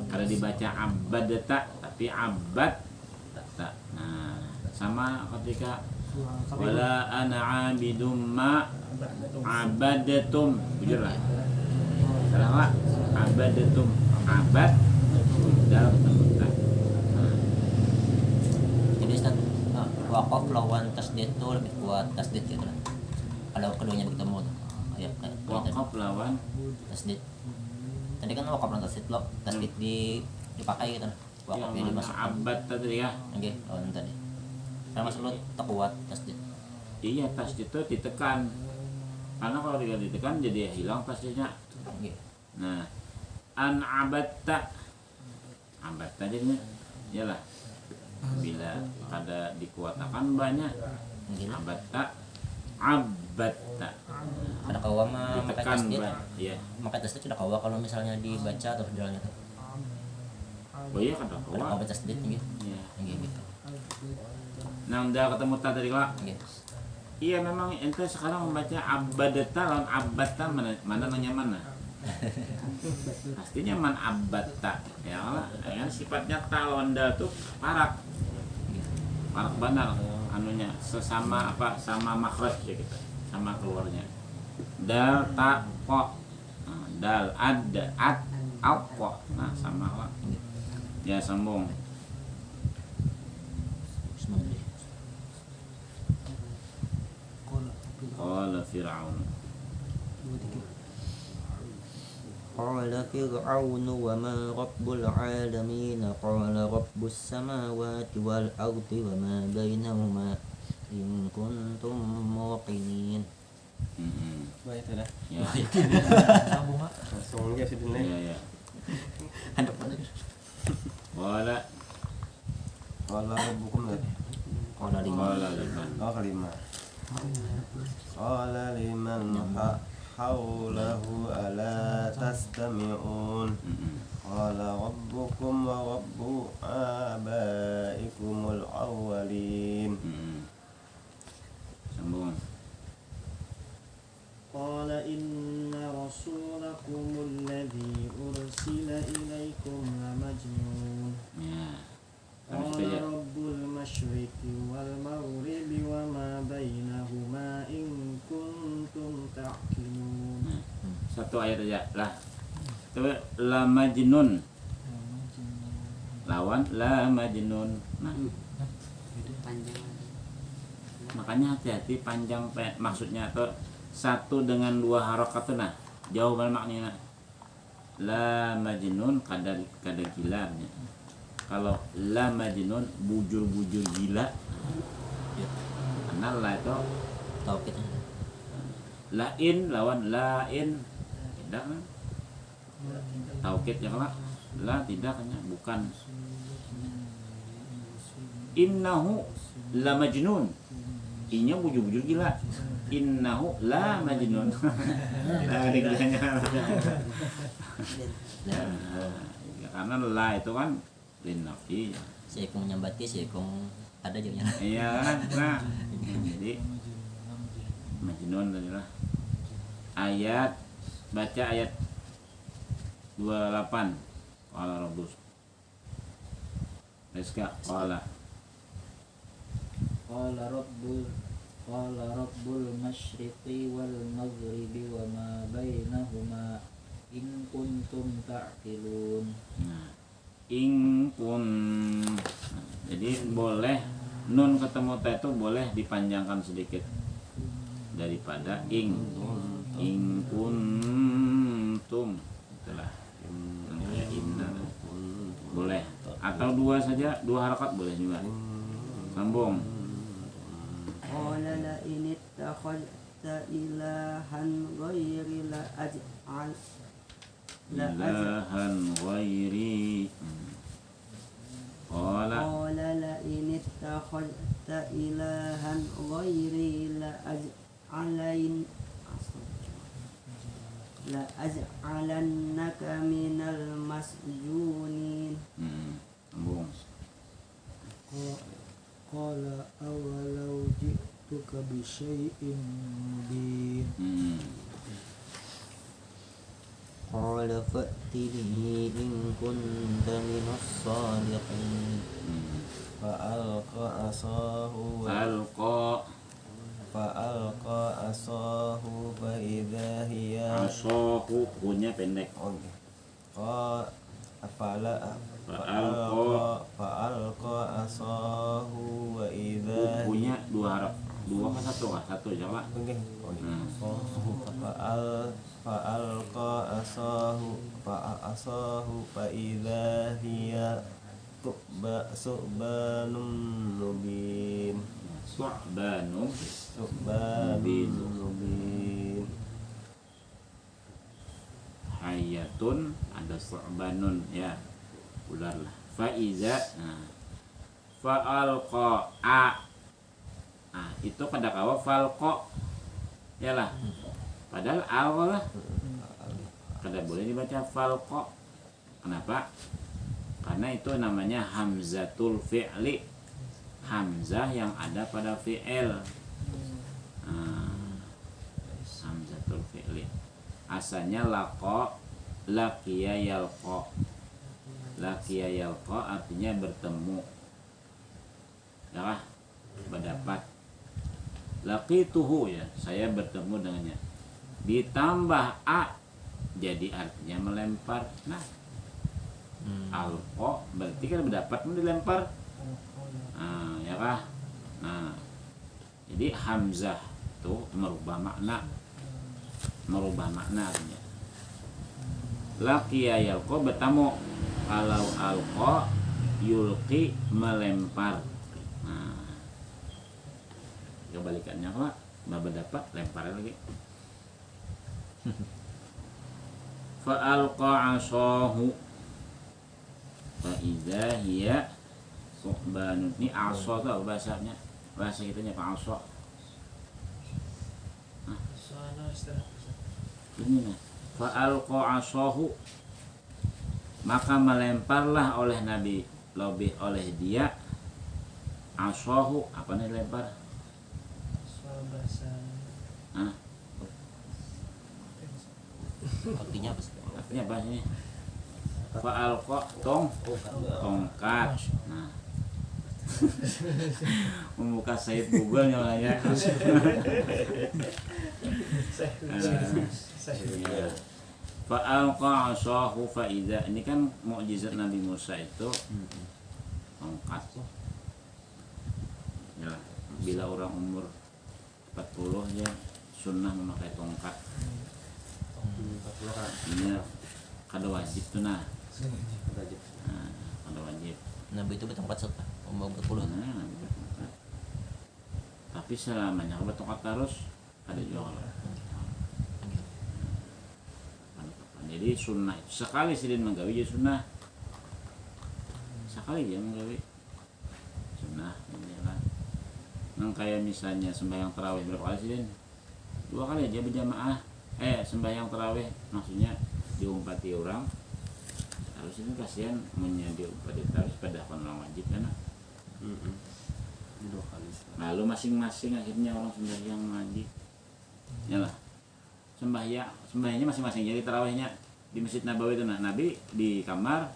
[SPEAKER 2] Kada dibaca abadata tapi abad. Nah, sama ketika wala ana abidum ma abadatum, bujur lah. Salah lah, abadatum, abad dal tak.
[SPEAKER 1] Jadi Ustaz, waqaf lawan tasdid itu lebih kuat tasdid gitu lah. Kalau keduanya bertemu tuh. Ya, kayak
[SPEAKER 2] Waqaf lawan
[SPEAKER 1] tasdid. Tadi kan waqaf lawan tasdid lo, tasdid dipakai gitu lah. Waqafnya
[SPEAKER 2] yang
[SPEAKER 1] dimasukkan.
[SPEAKER 2] abad tadi ya.
[SPEAKER 1] Oke, lawan tadi. Karena maksud lo tak kuat tasdid.
[SPEAKER 2] Iya, tasdid itu ditekan. Karena kalau tidak ditekan jadi hilang tasdidnya.
[SPEAKER 1] Oke.
[SPEAKER 2] Nah, an abatta. Abatta jadinya iyalah. Bila kada dikuatakan banyak.
[SPEAKER 1] Mungkin
[SPEAKER 2] Abatta abatta.
[SPEAKER 1] ada kawa mah pakai
[SPEAKER 2] Ditekan
[SPEAKER 1] tasdid.
[SPEAKER 2] iya.
[SPEAKER 1] Pakai tasdid sudah kawa kalau misalnya dibaca atau jalannya tuh.
[SPEAKER 2] Oh iya kata
[SPEAKER 1] Ada
[SPEAKER 2] kawa.
[SPEAKER 1] kawa tasdid gitu.
[SPEAKER 2] Iya.
[SPEAKER 1] Gitu.
[SPEAKER 2] Nah, udah ketemu tadi lah.
[SPEAKER 1] Gitu.
[SPEAKER 2] Iya, memang ente sekarang membaca abadata lawan abatta mana nanya mana? Pastinya man abatta. Ya Allah, kan sifatnya ta lawan dal tuh parak. Parak benar anunya sesama apa sama makhraj ya kita. Sama keluarnya. Dal ta ko. Nah, dal ad au ko. Nah, sama lah. Ya sambung.
[SPEAKER 1] Bismillah.
[SPEAKER 2] Qala Fir'aun.
[SPEAKER 1] قال فرعون وما رب العالمين قال رب السماوات والأرض وما بينهما إن كنتم موقنين.
[SPEAKER 3] Baik itu dah.
[SPEAKER 2] Ya.
[SPEAKER 4] Sambung mak.
[SPEAKER 3] Langsung aja sih dulu.
[SPEAKER 2] Ya ya.
[SPEAKER 1] Handuk mana?
[SPEAKER 2] Wala
[SPEAKER 3] Kalau bukum tadi.
[SPEAKER 1] Qala liman.
[SPEAKER 2] wala liman.
[SPEAKER 3] Oh kelima. Qala liman haulahu ala tastami'un. Qala rabbukum wa rabbu abaikumul awwalin.
[SPEAKER 2] Sambung.
[SPEAKER 5] قال إن رسولكم الذي أرسل إليكم لمجنون
[SPEAKER 2] Ya. Habis
[SPEAKER 5] قال
[SPEAKER 2] saja.
[SPEAKER 5] رب المشرق والمغرب وما بينهما إن كنتم تعقلون.
[SPEAKER 2] Nah, satu ayat aja lah. Coba la majnun. Lawan la majnun. Nah,
[SPEAKER 7] Panjang.
[SPEAKER 2] makanya hati-hati panjang maksudnya atau satu dengan dua harokat tuh nah jauh banget maknanya. La majnun kadar gilanya. Kalau la majnun bujur gila. Karena la itu
[SPEAKER 1] Taukid.
[SPEAKER 2] lain lawan lain tidak kan? Taukid ya kalau la tidak kan bukan. Innahu la majnun. Inya bujur gila. Innahu la majnun. Nah, ada gilanya. Karena la itu kan linafi.
[SPEAKER 1] Saya kong nyambati, saya kong ada juga.
[SPEAKER 2] Iya kan? Nah, jadi majnun tadi lah. Ayat baca ayat 28. Qala rabbus. Rizka qala
[SPEAKER 6] قال رب المشرق والمغرب وما بينهما إن كنتم تعقلون.
[SPEAKER 2] Nah, ingkun. Nah, jadi boleh nun ketemu ta itu boleh dipanjangkan sedikit daripada ingkuntum. Itulah. Kayak inna. Boleh. Atau dua saja, dua harakat boleh juga. Sambung.
[SPEAKER 7] قال لئن اتخذت إلها غيري
[SPEAKER 2] Ilahan ghairi. Qala
[SPEAKER 7] قال لئن اتخذت إلها غيري لأجعلنك من المسجونين.
[SPEAKER 2] Sambung.
[SPEAKER 4] Qala awalau ji'tuka bisyai'in mubin.
[SPEAKER 1] Qala fa'ti bihi in kunta minas sadiqin.
[SPEAKER 3] Fa'alqa asahu
[SPEAKER 2] Alqa
[SPEAKER 3] asahu fa idza hiya
[SPEAKER 2] asahu punya pendek.
[SPEAKER 3] Fa'alqa asahu wa idza
[SPEAKER 2] Punya dua harap. Dua kan satu kah? Satu aja Pak.
[SPEAKER 3] Fa'alqa asahu fa idza hiya su'banun mubin.
[SPEAKER 2] Su'banun
[SPEAKER 3] mubin.
[SPEAKER 2] Hayatun ada su'banun ya. Ular lah. Faiza. Nah. Fa'alqa a. Nah, itu pada kawa falqa. Ya lah. Padahal al lah. Kada boleh dibaca falqa. Kenapa? Karena itu namanya hamzatul fi'li. Hamzah yang ada pada fi'il. Hamzatul fi'li. Asalnya laqa, laqiya yalqa. Laqiya yalqa artinya bertemu. Ya kah? Berdapat. Laqituhu ya, saya bertemu dengannya. Ditambah a jadi artinya melempar. Nah, alqa berarti kan berdapat dilempar. Nah, ya kah? Nah, jadi hamzah itu merubah makna artinya. Laqiya yalqa bertemu. Kalau alqa yulqi melempar. Nah, kebalikannya Pak. Baba dapat lempar lagi. Fa alqa asahu fa idza hiya su'banun. Ini asa itu apa bahasanya? Bahasa kitanya apa asa?
[SPEAKER 5] Soalnya istilah.
[SPEAKER 2] Ini nah. Fa alqa asahu, maka melemparlah oleh Nabi lebih oleh dia asahu. Apa nih lempar?
[SPEAKER 5] Soal bahasa.
[SPEAKER 2] Hah?
[SPEAKER 1] Artinya apa sih?
[SPEAKER 2] Artinya apa ini? Fa alqa tongkat. Nah. Membuka site Google nyolanya. Fa alqa asahu fa idza, ini kan mukjizat Nabi Musa itu tongkat. Ya, bila orang umur 40 ya sunnah memakai tongkat. Ini kada wajib tuh nah. Kada wajib.
[SPEAKER 1] Nabi itu bertongkat setelah umur 40.
[SPEAKER 2] Nah, bertongkat. Tapi selamanya kalau bertongkat terus ada juga kalau. Jadi sunnah itu sekali sidin menggawi jadi sunnah. Sekali dia menggawi sunnah ini lah. Nang kayak misalnya sembahyang tarawih berapa kali sidin? 2 kali aja berjamaah. Sembahyang tarawih maksudnya diumpati orang. Harus ini kasihan menjadi umpati tarawih pada orang wajib kan. Lalu masing-masing akhirnya orang sembahyang wajib. Yalah. Sembahyangnya masing-masing. Jadi tarawihnya di Masjid Nabawi itu Nabi di kamar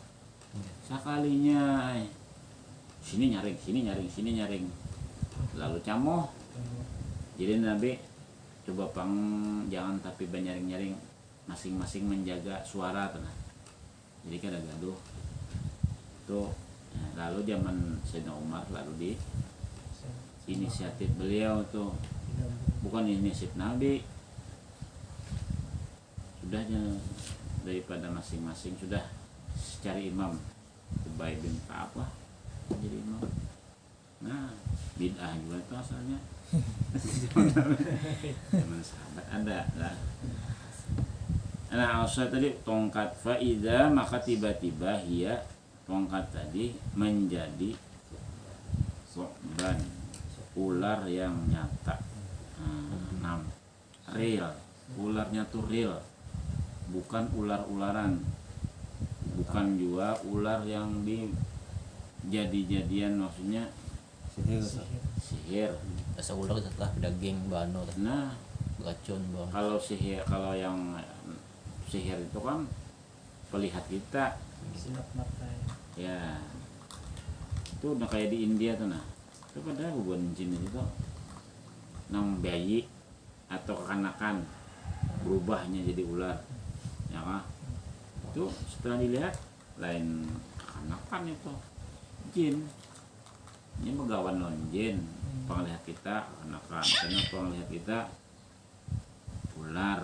[SPEAKER 2] sekalinya sini nyaring. Lalu camoh. Jadi Nabi coba jangan tapi nyaring-nyaring, masing-masing menjaga suara tenang. Jadi kan ada gaduh. Tuh, lalu zaman Sayyidina Umar lalu di inisiatif beliau tuh, bukan inisiatif Nabi. Sudahnya daripada masing-masing sudah cari imam. Ubay bin Ka'ab jadi imam. Nah, bid'ah juga itu asalnya. Zaman sahabat ada lah. Nah, asal tadi tongkat faida, maka tiba-tiba hiya tongkat tadi menjadi su'ban, ular yang nyata. Real, ularnya tuh real. Bukan ular-ularan, bukan juga ular yang jadi-jadian, maksudnya sihir.
[SPEAKER 1] Asa ular setelah daging bano.
[SPEAKER 2] Nah,
[SPEAKER 1] Racun bang.
[SPEAKER 2] kalau sihir, kalau yang sihir itu kan pelihat kita
[SPEAKER 5] Silap mata
[SPEAKER 2] ya, itu udah kayak di India tuh nah. Itu padahal bukan jin itu nang bayi atau kekanakan berubahnya jadi ular ya kan. Itu setelah dilihat lain kekanakan itu jin, ini begawan non jin. Penglihat kita kekanakan, karena penglihat kita ular.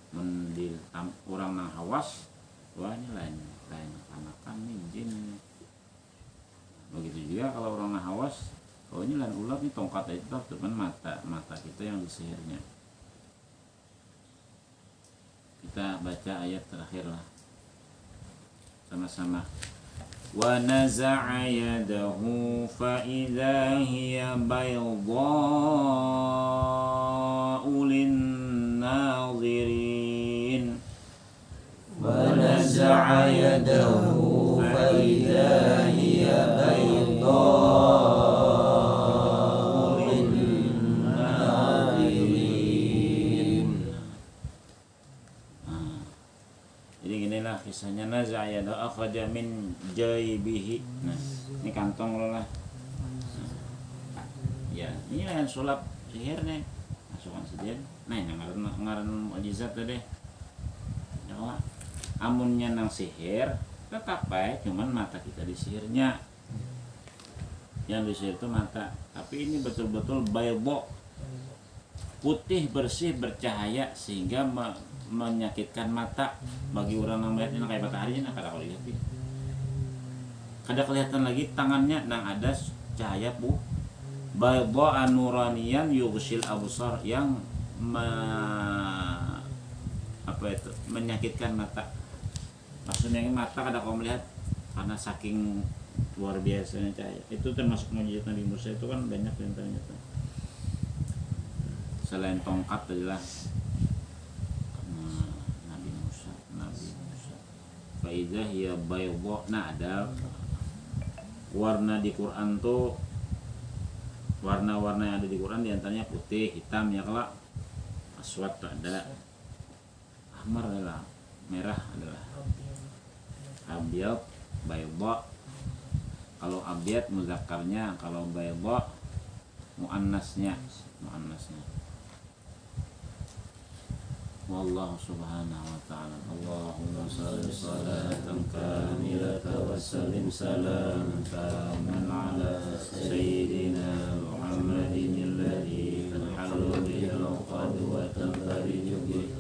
[SPEAKER 2] Mendil orang nang hawas, wah ini lain kekanakan nih jin. Begitu juga kalau orang nang hawas, oh ini lain ular nih, tongkat itu teman mata kita yang disihirnya. Kita baca ayat terakhir lah sama-sama. Wa naza'a yadahu fa idza hiya baydha'u lin-nazirin.
[SPEAKER 3] Wa naza'a yadahu fa idza hiya baydha'u lin-nazirin.
[SPEAKER 2] Jadi ginilah kisahnya. Naza'a yadahu akhraja min jaybihi. Nah, ini kantong lo lah. Ya, ini yang sulap sihir nih. Masukkan saja. Nah, ini ngaran mukjizat tadi. Ya, amunnya nang sihir tetap baik, cuman mata kita disihirnya. Yang disihir itu mata. Tapi ini betul-betul baybo, putih, bersih, bercahaya sehingga menyakitkan mata bagi orang yang melihatnya kayak matahari nah kada lihat. Kada kelihatan lagi tangannya nang ada cahaya Baydha'an nuraniyan yughsil absar, yang menyakitkan mata. Maksudnya mata kada kau melihat karena saking luar biasanya cahaya. Itu termasuk mukjizat Nabi Musa, itu kan banyak diantaranya tuh. Selain tongkat adalah Nabi Musa. Faidah ya baydha. Nah, ada warna di Quran tuh, warna-warna yang ada di Quran diantaranya putih, hitam, ya kelak aswad ada, ahmar adalah merah, adalah abyad, baydha. Kalau abyad muzakkarnya, kalau baydha muannasnya. Wallahu subhanahu wa ta'ala. Allahumma salli salatan kamilatan wa sallim salaman taman ala sayyidina Muhammadin alladhi tanhalu bihi al-uqad wa tanfariju bihi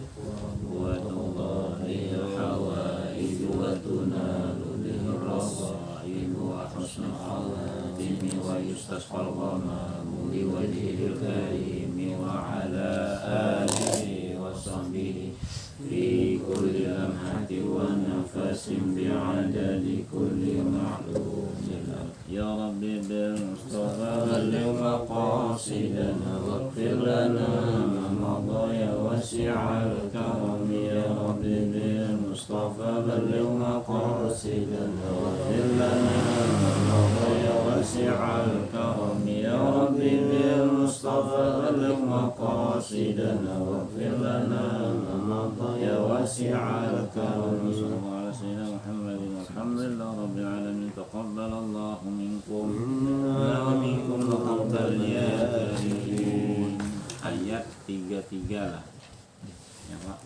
[SPEAKER 2] quwwatullahi al-hawaij wa tunalu bihi ar-rasaib wa husnul khawatim wa yustasqal ghamamu li wajhihil karim wa ala alihi وصحبه في كل لمحة ونفس بعدد كل معلوم. يا رب بالمصطفى بلغ مقاصدنا واغفر لنا ما مضى يا واسع الكرم. يا رب بالمصطفى بلغ مقاصدنا واغفر لنا ما مضى يا واسع الكرم. يا رب بالمصطفى بلغ مقاصدنا واغفر لنا ما مضى يا واسع الكرم. صلى الله على سيدنا محمد والحمد لله رب العالمين. تقبل الله منكم ومنكم تقبل يا كريم. Ayat 33 lah ya Pak.